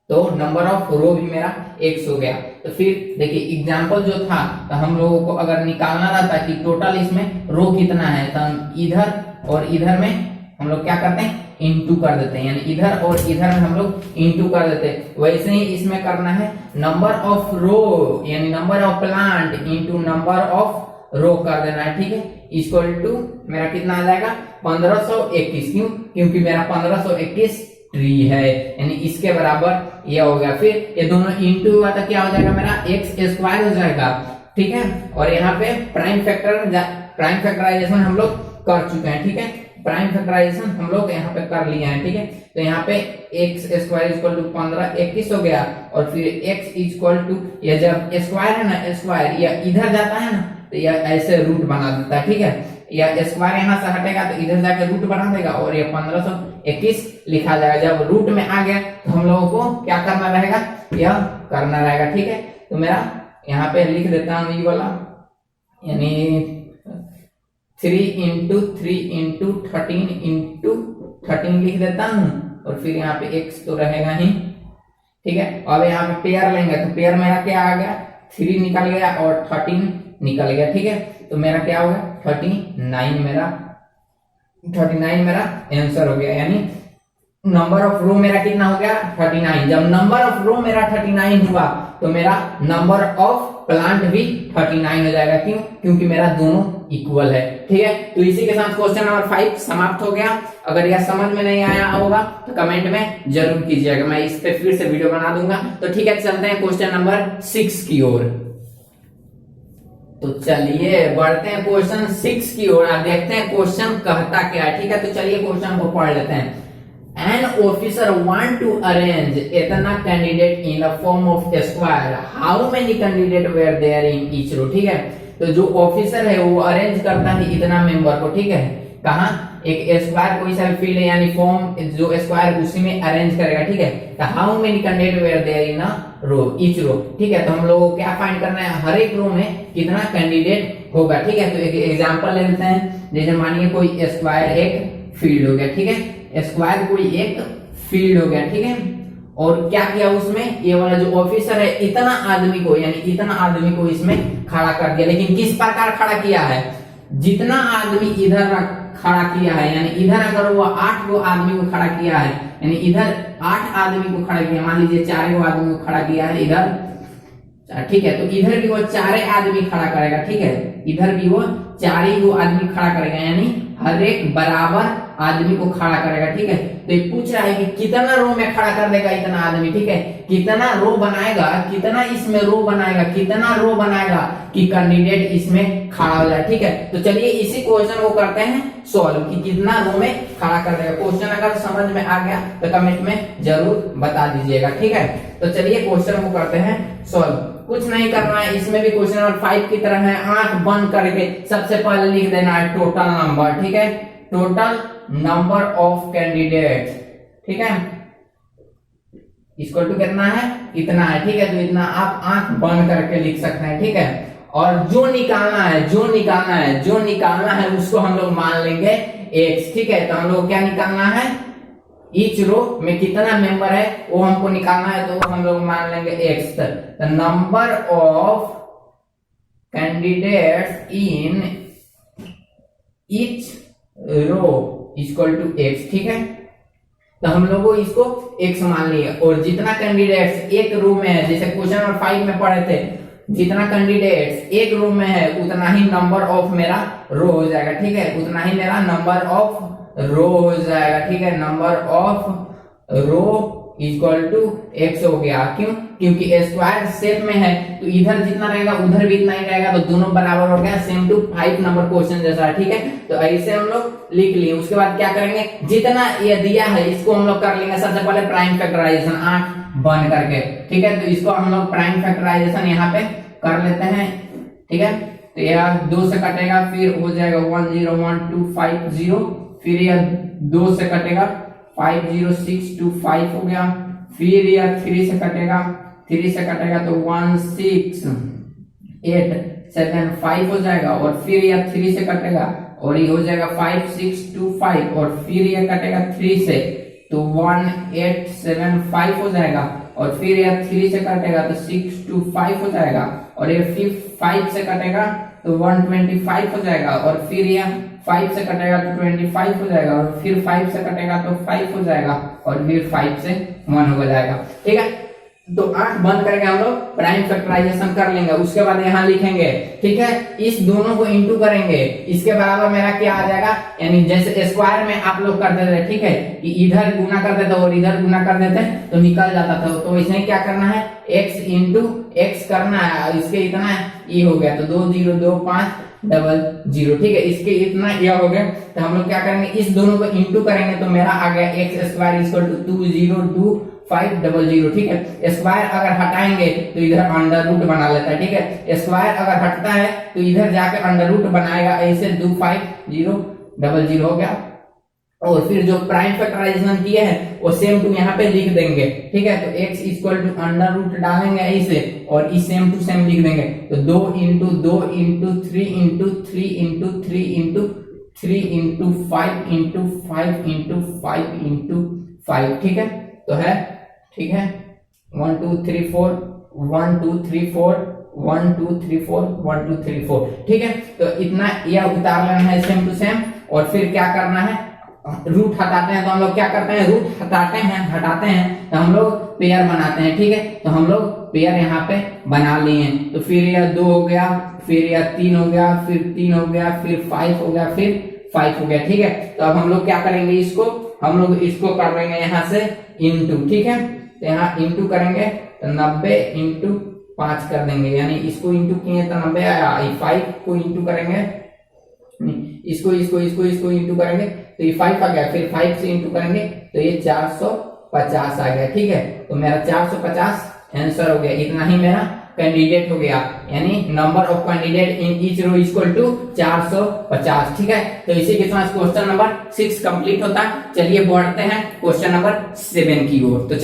तो नंबर ऑफ रो भी मेरा x हो गया। तो फिर देखिए एग्जाम्पल जो था, तो हम लोगों को अगर निकालना रहता कि टोटल इसमें रो कितना है, तो हम इधर और इधर में हम लोग क्या करते हैं, इंटू कर देते हैं, यानी इधर और इधर में हम लोग इंटू कर देते हैं। वैसे ही इसमें करना है नंबर ऑफ रो यानी number of plant into number of row कर देना है, ठीक है। इक्वल टू मेरा कितना आ जाएगा 1521, क्यों, क्योंकि मेरा 1521 ट्री है, यानी इसके बराबर ये हो गया। फिर ये दोनों इंटू हुआ तो क्या हो जाएगा मेरा एक्स स्क्वायर हो जाएगा, ठीक है। और यहाँ पे प्राइम फैक्टराइजेशन हम लोग कर चुके हैं, ठीक है। प्राइम फैक्टराइजेशन हम लोग यहाँ पे कर लिए हैं, ठीक है। तो यहाँ पे एक्स स्क्वायर इक्वल टू 1521 हो गया, और फिर एक्स इक्वल टू, ये जब स्क्वायर है ना, स्क्वायर या इधर जाता है ना, तो यह ऐसे रूट बना देता है, ठीक है। या स्क्वायर यहाँ से हटेगा तो इधर जाके रूट बना देगा, और ये 1521 लिखा जाएगा। जब रूट में आ गया तो हम लोगों को क्या करना रहेगा, यह करना रहेगा, ठीक है। तो मेरा यहाँ पे लिख देता हूँ ये वाला, यानी 3 इंटू 3 इंटू 13 इंटू 13 लिख देता हूँ, और फिर यहाँ पे x तो रहेगा ही, ठीक है। अब यहाँ पे पेयर लेंगे तो पेयर मेरा क्या आ गया, 3 निकल गया और 13 निकल गया, ठीक है। तो मेरा क्या हो गया 39 मेरा आंसर हो गया, यानी नंबर ऑफ रो मेरा कितना हो गया 39। जब नंबर ऑफ रो मेरा 39 हुआ तो मेरा नंबर ऑफ प्लांट भी 39 हो जाएगा, क्यों, क्योंकि मेरा दोनों इक्वल है, ठीक है। तो इसी के साथ क्वेश्चन नंबर 5 समाप्त हो गया। अगर यह समझ में नहीं आया होगा तो कमेंट में जरूर कीजिएगा, मैं इस पे फिर से वीडियो बना दूंगा। तो ठीक है, चलते हैं क्वेश्चन नंबर 6 की ओर। तो चलिए बढ़ते हैं क्वेश्चन 6 की ओर, आप देखते हैं क्वेश्चन कहता क्या है, ठीक है। तो चलिए क्वेश्चन को पढ़ लेते हैं। An officer want to arrange इतना candidate in the form of square. How many candidate were there in each row? ठीक है, तो जो ऑफिसर है वो अरेंज करता है इतना मेंबर को, ठीक है। कहा एक स्क्वायर कोई सा फील्ड है, यानी फॉर्म जो स्क्वायर उसी में अरेंज करेगा, ठीक है। तो how many candidate were there in a row, each row, ठीक है। तो हम लोगों को क्या फाइंड करना है, हर एक रो में कितना कैंडिडेट होगा, ठीक है। तो एक एग्जांपल ले लेते हैं, जैसे मानिए कोई स्क्वायर एक फील्ड हो गया, ठीक है। स्क्वायर कोई एक फील्ड हो गया, ठीक है। और क्या किया उसमें, ये वाला जो ऑफिसर है इतना आदमी को, यानी इतना आदमी को इसमें खड़ा कर दिया। लेकिन किस प्रकार खड़ा किया है, जितना आदमी इधर खड़ा किया है, यानी इधर अगर वो 8 गो आदमी को खड़ा किया है, यानी इधर 8 आदमी को खड़ा किया, मान लीजिए 4 गो आदमी को खड़ा किया है इधर, ठीक है। तो इधर भी वो 4 आदमी खड़ा करेगा, ठीक है। इधर भी वो 4 गो आदमी खड़ा करेगा, यानी हर एक बराबर आदमी को खड़ा करेगा, ठीक है। तो ये पूछ रहा है कि कितना रो में खड़ा कर देगा इतना आदमी, ठीक है। कितना रो बनाएगा, कितना इसमें रो बनाएगा, कितना रो बनाएगा कि कैंडिडेट इसमें खड़ा हो जाए, ठीक है। तो चलिए इसी क्वेश्चन को करते हैं सॉल्व, कि कितना रो में खड़ा कर देगा। क्वेश्चन अगर समझ में आ गया तो कमेंट में जरूर बता दीजिएगा, ठीक है। तो चलिए क्वेश्चन को करते हैं सॉल्व। कुछ नहीं करना है, इसमें भी क्वेश्चन नंबर 5 की तरह है, आंख बंद करके सबसे पहले लिख देना है टोटल नंबर, ठीक है। टोटल नंबर ऑफ कैंडिडेट, ठीक है, इक्वल टू कितना है, इतना है, ठीक है। तो इतना आप आंख बंद करके लिख सकते हैं, ठीक है। और जो निकालना है उसको हम लोग मान लेंगे x, ठीक है। तो हम लोग क्या निकालना है, ईच रो में कितना मेंबर है वो हमको निकालना है, तो हम लोग मान लेंगे x। The number of candidates in each row equal to x, ठीक है। तो हम लोगों इसको x मान लिया, और जितना कैंडिडेट्स एक रो में है, जैसे क्वेश्चन नंबर 5 में पढ़े थे, जितना कैंडिडेट्स एक रो में है उतना ही नंबर ऑफ मेरा रो हो जाएगा, ठीक है। उतना ही मेरा नंबर ऑफ रो हो जाएगा, ठीक है। Number of row equal to x हो गया, क्यों, क्योंकि स्क्वायर शेप में है, तो इधर जितना रहेगा उधर भी इतना ही रहेगा, तो दोनों बराबर हो गया, सेम टू 5 नंबर क्वेश्चन जैसा, ठीक है। तो ऐसे हम लोग लिख लिए। उसके बाद क्या करेंगे, जितना ये दिया है इसको हम लोग कर लेंगे सबसे पहले प्राइम फैक्टराइजेशन, आंख बंद करके, ठीक है। तो इसको हम लोग प्राइम फैक्टराइजेशन यहाँ पे कर लेते हैं, ठीक है। तो यह 2 से कटेगा, फिर हो जाएगा 1 0 1 2 5 0, फिर यह 2 से कटेगा 5 0 6 2 5 हो गया, फिर यह 3 से कटेगा, 3 से कटेगा तो 1 6 8 7 5 हो जाएगा, और फिर यह 3 से कटेगा और ये हो जाएगा 5 6 2 5, और फिर यह कटेगा 3 से तो 1 8 7 5 हो जाएगा, और फिर यह 3 से कटेगा तो 6 to 5 हो जाएगा, और ये फिर 5 से कटेगा तो 125 हो जाएगा, और फिर यह 5 से कटेगा तो 25 हो जाएगा, और फिर 5 से कटेगा तो 5 हो जाएगा, और फिर 5 से 1 हो जाएगा। ठीक है, तो आंख बंद करके हम लोग प्राइम फैक्टराइजेशन कर लेंगे। उसके बाद यहाँ लिखेंगे, ठीक है, इस दोनों को इंटू करेंगे, इसके बराबर मेरा क्या आ जाएगा, यानी जैसे स्क्वायर में आप लोग करते थे, ठीक है, कि इधर गुना कर देते और इधर गुना कर देते तो निकल जाता था। तो इसमें क्या करना है, x इंटू एक्स करना है, इसके इतना ये हो गया तो 2 0 2 5 0 0, ठीक है, इसके इतना यह हो गया। तो हम लोग क्या करेंगे, इस दोनों को इंटू करेंगे तो मेरा आ गया x स्क्वायर इक्वल टू 2 0 2 5 0 0, ठीक है। स्क्वायर अगर हटाएंगे तो इधर अंडर रूट बना लेता है, ठीक है, स्क्वायर अगर हटता है तो इधर जाके अंडर रूट बनाएगा, ऐसे 2 5 0 0 0 हो गया। और फिर जो प्राइम फैक्टराइजेशन किए हैं वो सेम टू यहाँ पे लिख देंगे, ठीक है, तो x equal to under root डालेंगे ऐसे, और इस सेम टू सेम लिख देंगे, तो 2 into 2 into 3 into 3 into 3 into 3 into 5 into 5 into 5 into 5, ठीक है, तो है, ठीक है, 1 2 3 4 1 2 3 4 1 2 3 4 1 2 3 4, ठीक है। तो इतना यह उतार लेना है सेम टू सेम, और फिर क्या करना है, रूट हटाते हैं। तो हम लोग क्या करते हैं, रूट हटाते हैं तो हम लोग पेयर बनाते हैं, ठीक है, तो हम लोग पेयर यहाँ पे बना लिए हैं। तो फिर यह 2 हो गया, फिर यह 3 हो गया, फिर 3 हो गया, फिर 5 हो गया, फिर 5 हो गया, ठीक है। तो अब हम लोग क्या करेंगे, इसको हम लोग इसको कर लेंगे यहाँ से इंटू, ठीक है, तो यहाँ इंटू करेंगे तो 90 इंटू 5 कर देंगे, यानी इसको इंटू किए तो 90 आया, 5 को इंटू करेंगे, इसको इसको इसको इसको इंटू करेंगे तो ये 5 आ गया, फिर 5 से इंटू करेंगे तो ये 450 आ गया, ठीक है। तो मेरा 450 आंसर हो गया, इतना ही मेरा कैंडिडेट हो गया, यानी number of candidate in each row equal to 450, ठीक है। तो इसी के साथ क्वेश्चन नंबर 6 कंप्लीट होता है। चलिए बढ़ते हैं क्वेश्चन नंबर 7 की ओर। तो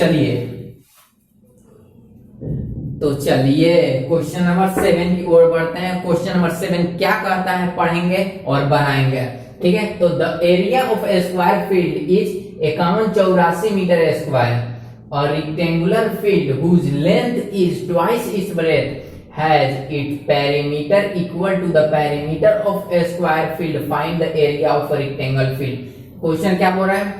चलिए क्वेश्चन नंबर 7 की ओर बढ़ते हैं। क्वेश्चन नंबर 7 क्या कहता है, पढ़ेंगे और बनाएंगे, ठीक है। तो the area of a square field is 5184 metre square. A rectangular field whose length is twice its breadth has its perimeter equal to the perimeter of a square field. Find the area of a rectangle field. Question क्या बोल रहा है,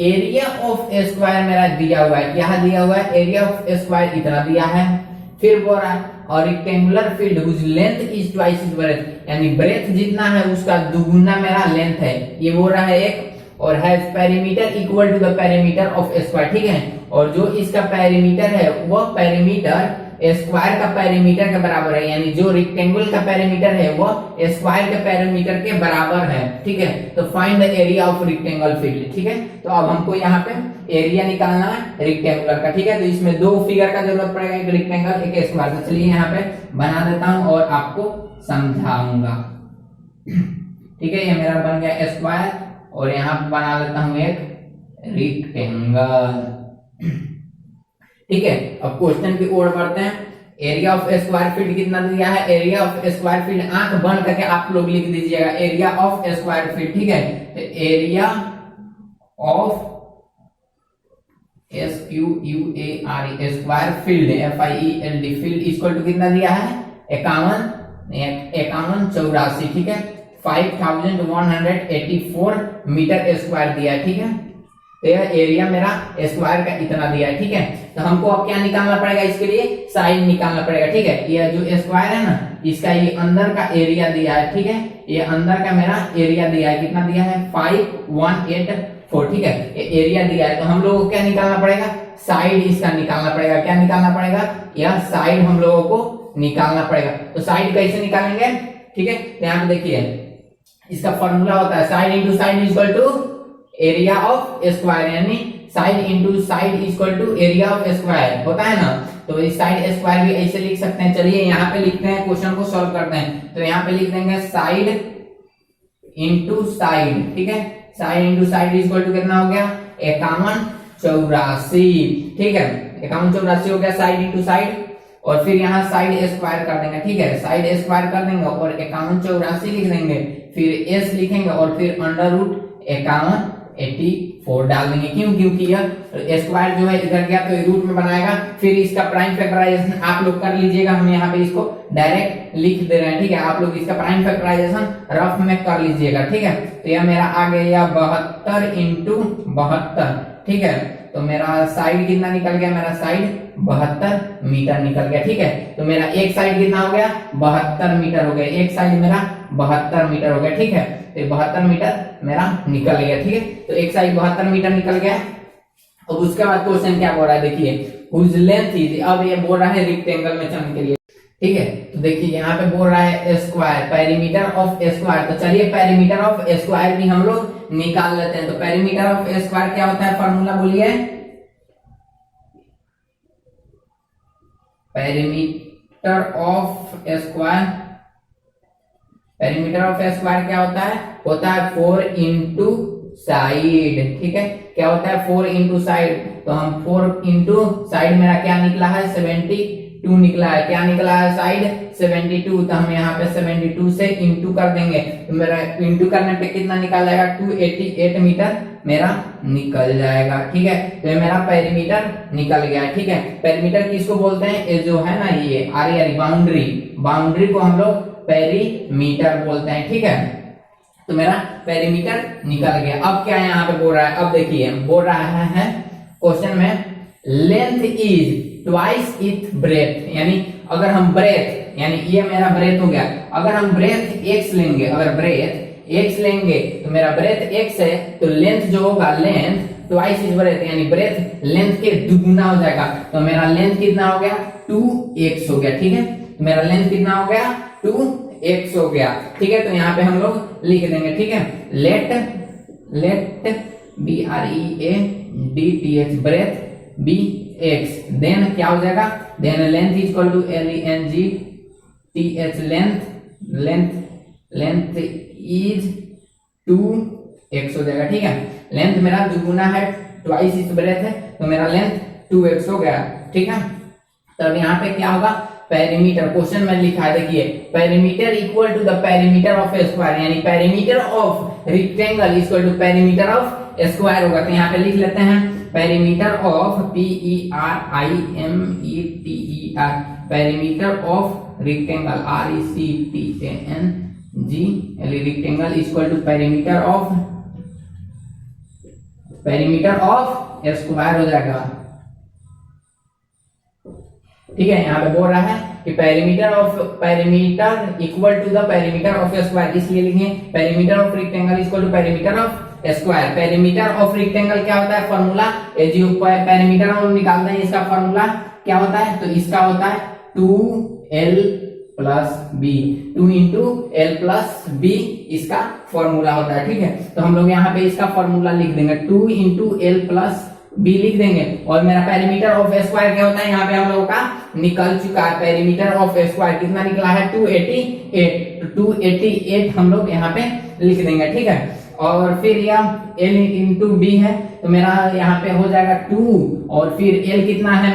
area of a square मेरा दिया हुआ है, क्या दिया हुआ है, एरिया ऑफ ए स्क्वायर इतना दिया है। फिर बोल रहा है और rectangular field whose length is twice is breadth, यानी ब्रेथ जितना है उसका दुगुना मेरा लेंथ है, ये बोल रहा है एक। और has perimeter equal to the perimeter of square, ठीक है। और जो इसका पेरीमीटर है वह पेरीमीटर स्क्वायर का पेरीमीटर के बराबर है, यानी जो रेक्टेंगल का पेरीमीटर है वो स्क्वायर के पेरीमीटर के बराबर है, ठीक है। तो find the area of rectangle field, ठीक है। तो अब हमको यहाँ पे एरिया निकालना है रेक्टेंगुलर का, ठीक है। तो इसमें 2 फिगर का जरूरत पड़ेगा, एक रेक्टेंगल एक स्क्वायर। तो चलिए यहाँ पे बना देता हूँ और आपको समझाऊंगा, ठीक है। ये मेरा बन गया स्क्वायर और यहाँ पे बना लेता हूँ एक रेक्टेंगल, ठीक है। अब क्वेश्चन की ओर बढ़ते हैं। एरिया ऑफ स्क्वायर फील्ड कितना दिया है, एरिया ऑफ स्क्वायर फील्ड आंख बंद करके आप लोग लिख दीजिएगा, एरिया ऑफ स्क्वायर फील्ड, ठीक है। तो area of SQUARE square field FIELD field equal to कितना दिया है, 5184, ठीक है। 5184 मीटर स्क्वायर दिया है, ठीक है। तो यह एरिया मेरा स्क्वायर का इतना दिया है, ठीक है। तो हमको अब क्या निकालना पड़ेगा, इसके लिए साइड निकालना पड़ेगा, ठीक है। ये जो स्क्वायर है ना, इसका ये अंदर का एरिया दिया है, ठीक है। ये अंदर का मेरा एरिया दिया है, कितना दिया है 5184, ठीक है। ये एरिया दिया है, तो हम लोगों को क्या निकालना पड़ेगा, साइड इसका निकालना पड़ेगा। क्या निकालना पड़ेगा, यह साइड हम लोगों को निकालना पड़ेगा। तो साइड कैसे निकालेंगे, ठीक है। यहाँ पे देखिए इसका फॉर्मूला होता है side into side equal to area of square, यानी side into side equal to area of square होता है ना। तो इस साइड स्क्वायर भी ऐसे लिख सकते हैं। चलिए यहाँ पे लिखते हैं, क्वेश्चन को सॉल्व करते हैं। तो यहाँ पे लिख देंगे साइड इंटू साइड, ठीक है। Side into side equal to कितना हो गया 5184, ठीक है। 5184 हो गया साइड इंटू साइड, और फिर यहाँ साइड स्क्वायर कर देंगे, ठीक है। साइड स्क्वायर कर देंगे और 5184 लिख देंगे, फिर s लिखेंगे और फिर अंडर रूट 51 84 डाल देंगे। क्यों? क्योंकि यह स्क्वायर जो है इधर गया तो रूट में बनाएगा, फिर इसका प्राइम फैक्टराइजेशन आप लोग कर लीजिएगा, हम यहाँ पे इसको डायरेक्ट लिख दे रहे हैं, ठीक है। आप लोग इसका प्राइम फैक्टराइजेशन रफ में कर लीजिएगा, ठीक है। तो यह मेरा आ गया 72 इंटू 72, ठीक है। तो मेरा साइड कितना निकल गया? मेरा साइड 72 मीटर निकल गया, ठीक है। तो मेरा एक साइड कितना हो गया? 72 मीटर हो गया, एक साइड मेरा 72 मीटर हो गया, ठीक है। तो 72 मीटर मेरा निकल गया, ठीक है। तो एक साइड 72 मीटर निकल गया। अब उसके बाद क्वेश्चन क्या बोल रहा है देखिए, हुज लेंथ इज, अब ये बोल रहा है रेक्टेंगल में चलने के लिए, ठीक है। तो देखिए यहाँ पे बोल रहा है स्क्वायर, पेरीमीटर ऑफ स्क्वायर। तो चलिए पेरीमीटर ऑफ स्क्वायर भी हम लोग निकाल लेते हैं। तो पेरीमीटर ऑफ स्क्वायर क्या होता है? फॉर्मूला बोलिए। Perimeter of square, perimeter of square क्या होता है? होता है 4 इंटू साइड, ठीक है। क्या होता है? 4 इंटू साइड। तो हम 4 इंटू साइड, मेरा क्या निकला है? 72 निकला है। क्या निकला है? साइड 72। तो हम यहाँ पे 72 से इंटू कर देंगे, तो मेरा इंटू करने पे कितना निकल जाएगा? 288 मीटर मेरा निकल जाएगा, ठीक है। तो ये मेरा पेरीमीटर निकल गया, ठीक है। पेरीमीटर किसको बोलते हैं? ये जो है ना, ये आरी बाउंड्री, बाउंड्री को हम लोग पेरीमीटर बोलते हैं, ठीक है। तो मेरा पेरीमीटर निकल गया। अब क्या यहाँ पे बोल रहा है? अब देखिए बोल रहा है क्वेश्चन में, length is twice it breadth, यानी अगर हम ब्रेथ, यानी ये मेरा ब्रेथ हो गया, अगर हम ब्रेथ x लेंगे, अगर ब्रेथ x लेंगे तो मेरा ब्रेथ x है, तो लेंथ जो होगा, लेंथ ट्वाइस इज ब्रेथ, यानी ब्रेथ लेंथ के दुगुना हो जाएगा। तो मेरा लेंथ कितना हो गया? 2x हो गया, ठीक है। तो मेरा लेंथ कितना हो गया? 2x हो गया, ठीक है। तो यहाँ पे हम लोग लिख देंगे, ठीक है। Let BREADTH breadth be x, then क्या हो जाएगा? Then length is equal to LENGTH, length is 2x हो जाएगा, ठीक है। लेंथ मेरा दुगुना है, ट्वाइस इस ब्रेथ है, तो मेरा लेंथ 2x हो गया, ठीक है। तब यहाँ पे क्या होगा? पेरीमीटर, क्वेश्चन में लिखा है देखिए, perimeter equal to the perimeter of square, यानी perimeter of rectangle equal to perimeter of square होगा। तो यहाँ पे लिख लेते हैं perimeter of PERIMETER, perimeter of रेक्टेंगल RECTANGL, rectangle equal to perimeter of square हो जाएगा, ठीक है। यहाँ पे बोल रहा है कि perimeter equal to the perimeter of square, इसलिए लिखें perimeter of rectangle equal to perimeter of square. Perimeter of rectangle क्या होता है? फॉर्मूला, जो पेरीमीटर हम निकालते हैं इसका फॉर्मूला क्या होता है? तो इसका होता है 2l plus b, 2 into l plus b इसका फॉर्मूला होता है, ठीक है। तो हम लोग यहाँ पे इसका फॉर्मूला लिख देंगे, 2 इंटू एल प्लस बी लिख देंगे। और मेरा पेरीमीटर ऑफ स्क्वायर क्या होता है? यहाँ पे हम लोगों का निकल चुका है, पेरीमीटर ऑफ स्क्वायर कितना निकला है? 288। तो 288 हम लोग यहाँ पे लिख देंगे, ठीक है। और फिर यह l इंटू बी है, तो मेरा यहाँ पे हो जाएगा 2, और फिर l कितना है?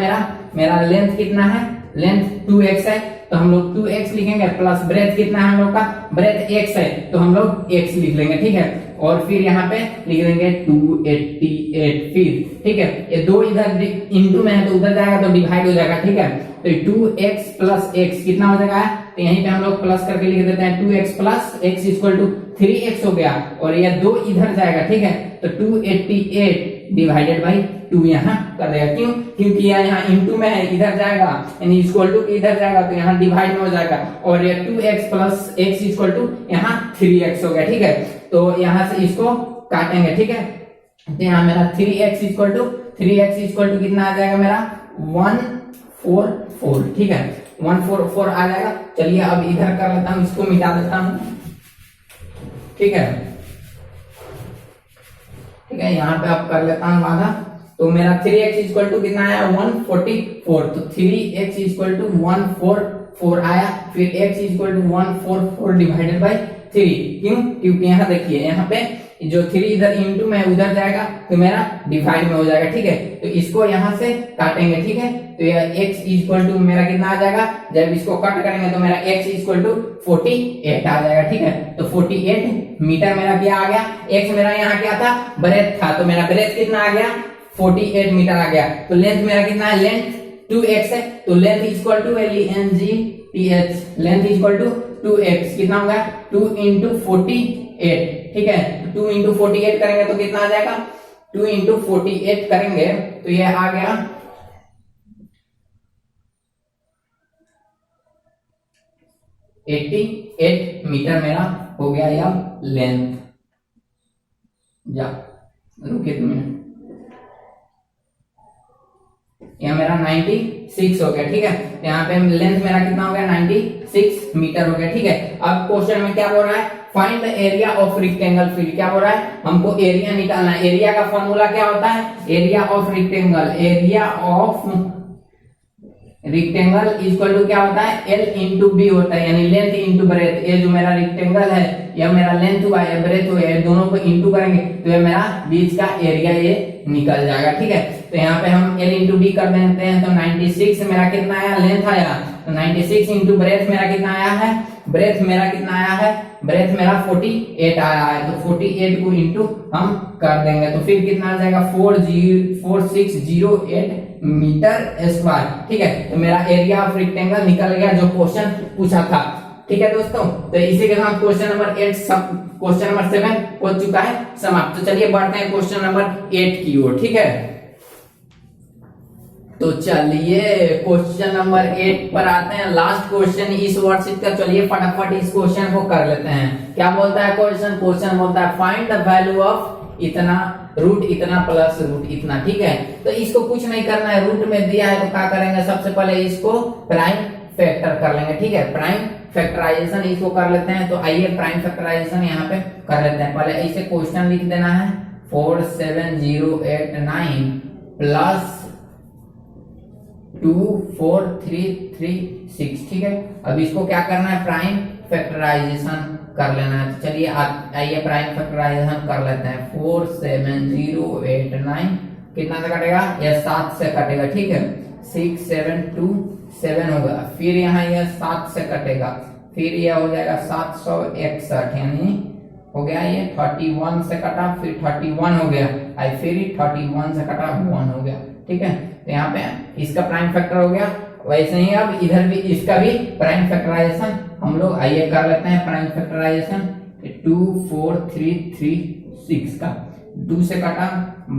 मेरा लेंथ कितना है? लेंथ 2x है, तो हम लोग 2x लिखेंगे, प्लस ब्रेथ कितना है हम लोग का? ब्रेथ x है, तो हम लोग x लिख लेंगे, ठीक है। और फिर यहाँ पे लिख देंगे 288 फिर, ठीक है। ये दो इधर इंटू में है तो उधर जाएगा तो डिवाइड हो जाएगा, ठीक है। तो 2x प्लस x कितना हो जाएगा? तो यहीं पे हम लोग प्लस करके लिख देते हैं, 2x plus x equal to 3x हो गया, और ये दो इधर जाएगा, ठीक है। तो 288 डिवाइडेड बाई 2 यहाँ कर देगा, क्यों? क्योंकि यहाँ इंटू में है, इधर जाएगा, यानी इक्वल टू इधर जाएगा तो यहाँ डिवाइड में हो जाएगा, और ये 2x plus x equal to यहाँ 3x हो गया, ठीक है। तो यहाँ से इसको काटेंगे, ठीक है। तो यहाँ मेरा 3x इक्वल टू कितना आ जाएगा? मेरा 144, ठीक है, 144 आ जाएगा। चलिए अब इधर कर लेता हूँ, इसको मिटा देता हूँ, ठीक है, ठीक है। यहाँ पे अब कर लेता हूँ आधा, तो मेरा 3x इक्वल टू कितना आया? 144, तो 3x इक्वल टू 144 आया, फिर x equal to 144 divided by 3, क्यों? क्योंकि यहाँ देखिए, यहाँ पे जो 3 इधर इंटू में उधर जाएगा तो मेरा डिवाइड में हो जाएगा, ठीक है। तो इसको यहाँ से काटेंगे, ठीक है। तो यह x इक्वल टू मेरा कितना आ जाएगा, जब इसको कट करेंगे तो मेरा x इक्वल टू 48 आ जाएगा, ठीक है। तो 48 मीटर मेरा क्या आ गया, x मेरा यहाँ क्या था, ब्रेथ था, तो मेरा ब्रेथ कितना आ गया, 48 मीटर आ गया। तो लेंथ मेरा कितना है, लेंथ 2x है, तो length equal to LENGTH, length equal to 2x, कितना होगा 2 इंटू 48, ठीक है। 2 इंटू 48 करेंगे तो कितना आ जाएगा, 2 इंटू 48 करेंगे तो ये आ गया 88 मीटर मेरा हो गया यह लेंथ। जा रुकिए 2 मिनट, यह मेरा 96 हो गया, ठीक है। यहाँ पे लेंथ मेरा कितना हो गया, 96 मीटर हो गया, ठीक है। अब क्वेश्चन में क्या बोल रहा है, find the area of rectangle field, क्या बोल रहा है, हमको एरिया निकालना है। एरिया का फॉर्मूला क्या होता है, area of rectangle, area of rectangle equal to क्या होता है, L इंटू बी होता है, यानी लेंथ इंटू ब्रेथ। ये जो मेरा रेक्टेंगल है, यह मेरा लेंथ हुआ है, ब्रेथ हुआ है, दोनों को इंटू करेंगे तो ये मेरा बीच का एरिया ये निकल जाएगा, ठीक है। तो यहाँ पे हम L इंटू बी कर देते हैं, तो 96 मेरा कितना आया, लेंथ आया, तो 96 इंटू ब्रेथ मेरा कितना आया है, ब्रेथ मेरा कितना आया है, ब्रेथ मेरा 48 आया है, तो 48 को इंटू हम कर देंगे तो फिर कितना आ जाएगा, 4608 मीटर स्क्वायर, ठीक है। तो मेरा एरिया ऑफ रेक्टेंगल निकल गया जो क्वेश्चन पूछा था, ठीक है दोस्तों। तो इसी के साथ क्वेश्चन नंबर 8 क्वेश्चन नंबर 7 हो चुका है समाप्त। तो चलिए बढ़ते हैं क्वेश्चन नंबर 8 की ओर, ठीक है। तो चलिए क्वेश्चन नंबर 8 पर आते हैं, लास्ट क्वेश्चन इस वर्कशीट का। चलिए फटाफट इस क्वेश्चन को कर लेते हैं। क्या बोलता है क्वेश्चन बोलता है फाइंड द वैल्यू ऑफ इतना, रूट इतना प्लस रूट इतना, ठीक है। तो इसको कुछ नहीं करना है, रूट में दिया है तो क्या करेंगे, सबसे पहले इसको प्राइम फैक्टर कर लेंगे, ठीक है। प्राइम फैक्टराइजेशन इसको कर लेते हैं। तो आइए प्राइम फैक्टराइजेशन यहाँ पे कर लेते हैं। पहले ऐसे क्वेश्चन लिख देना है 47089 प्लस 24336, ठीक है। अब इसको क्या करना है, प्राइम फैक्टराइजेशन कर लेना है। तो चलिए आइए प्राइम फैक्टराइजेशन कर लेते हैं। 47089 कितना से कटेगा, यह 7 से कटेगा, ठीक है। 6727 होगा, फिर यहाँ यह 7 से कटेगा, फिर यह हो जाएगा 761, यानी हो गया ये 31 से कटा, फिर 31 हो गया, फिर 31 से कटा 1 हो गया, ठीक है। तो यहाँ पे इसका प्राइम फैक्टर हो गया। वैसे ही अब इधर भी इसका भी प्राइम फैक्टराइजेशन हम लोग आइए कर लेते हैं। प्राइम फैक्टराइजेशन 24336 का 2 से कटा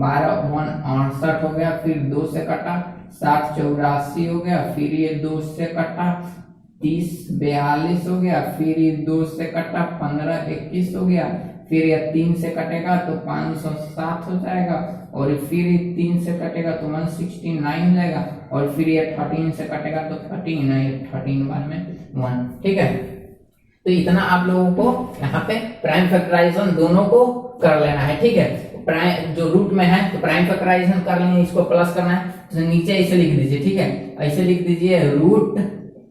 12 1 68 हो गया, फिर 2 से कटा 7 84 हो गया, फिर ये 2 से कटा 30 42 हो गया, फिर ये 2 से कटा 15 21 हो गया, फिर ये 3 से कटेगा तो 507 हो जाएगा, और फिर ये 3 से कटेगा तो 169 हो जाएगा, और फिर ये 13 से कटेगा तो 13 बार में 1, ठीक है। तो इतना आप लोगों को यहाँ पे प्राइम फैक्टराइजेशन दोनों को कर लेना है, ठीक है। प्राइम जो रूट में है तो प्राइम फैक्टराइजेशन कर लेंगे, इसको प्लस करना है तो नीचे ऐसे लिख दीजिए, ठीक है। ऐसे लिख दीजिए रूट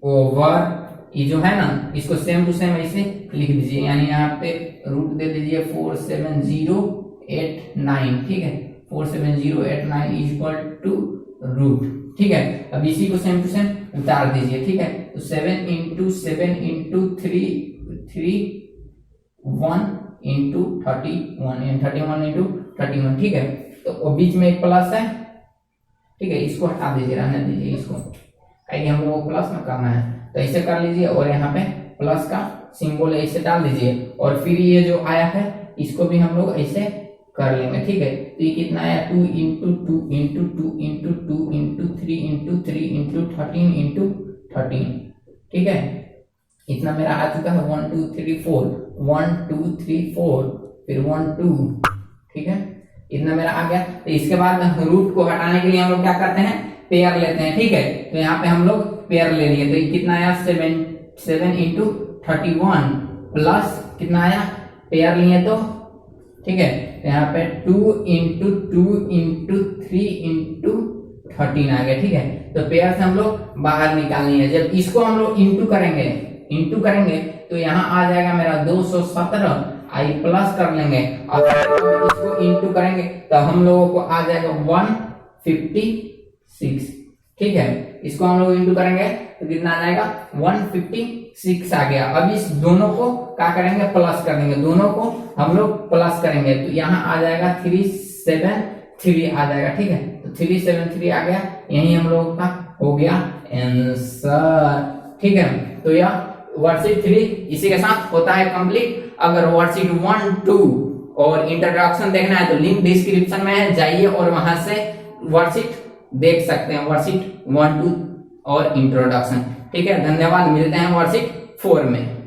ओवर ये जो है ना, इसको सेम टू सेम ऐसे लिख दीजिए, यानी यहाँ पे रूट दे दीजिए 47089, ठीक है। 47089 इक्वल टू रूट, ठीक है। अब इसी को सेम टू सेम उतार दीजिए, ठीक है। तो 7 इंटू 7 इंटू 1 इंटू 31 इंटू 31, ठीक है। तो बीच में एक प्लस है, ठीक है, इसको हटा दीजिए, रहने दीजिए इसको, कहीं हम लोग को प्लस में करना है तो ऐसे कर लीजिए, और यहाँ पे प्लस का सिंबल ऐसे डाल दीजिए, और फिर ये जो आया है इसको भी हम लोग ऐसे कर लेंगे, ठीक है। तो ये कितना आया 2 into 2 into 2 into 2 into 3 into 3 into 13 into 13, ठीक है। इतना मेरा आ चुका है 1 2 3 4 1 2 3 4, फिर 1 2, ठीक है, इतना मेरा आ गया। तो इसके बाद रूट को हटाने के लिए हम लोग क्या करते हैं, पेयर लेते हैं, ठीक है। तो यहाँ पे हम लोग पेयर ले लिए, तो ये कितना आया 7 इंटू 31 प्लस कितना आया, पेयर लिए तो, ठीक है। तो यहाँ पे 2 इंटू 2 इंटू 3 इंटू 13 आ गया, ठीक है। तो पेयर से हम लोग बाहर निकालनी है। जब इसको हम लोग इंटू करेंगे तो यहाँ आ जाएगा मेरा 217 आई प्लस कर लेंगे और फिर इसको इंटू करेंगे तो हम लोगों को आ जाएगा 156। ठीक है, इसको हम लोग इंटू करेंगे तो कितना आ जाएगा 156 आ गया। अब इस दोनों को क्या करेंगे, प्लस कर देंगे, दोनों को हम लोग प्लस करेंगे तो यहाँ आ जाएगा 373 आ जाएगा। ठीक है, तो 373 आ गया, यही हम लोगों का हो गया आंसर। ठीक है, तो यह वर्कशीट 3 इसी के साथ होता है कंप्लीट। अगर वर्कशीट 1, 2 और इंट्रोडक्शन देखना है तो लिंक डिस्क्रिप्शन में है, जाइए और वहां से वर्कशीट देख सकते हैं, वर्कशीट 1, 2 और इंट्रोडक्शन। ठीक है, धन्यवाद, मिलते हैं वर्कशीट 4 में।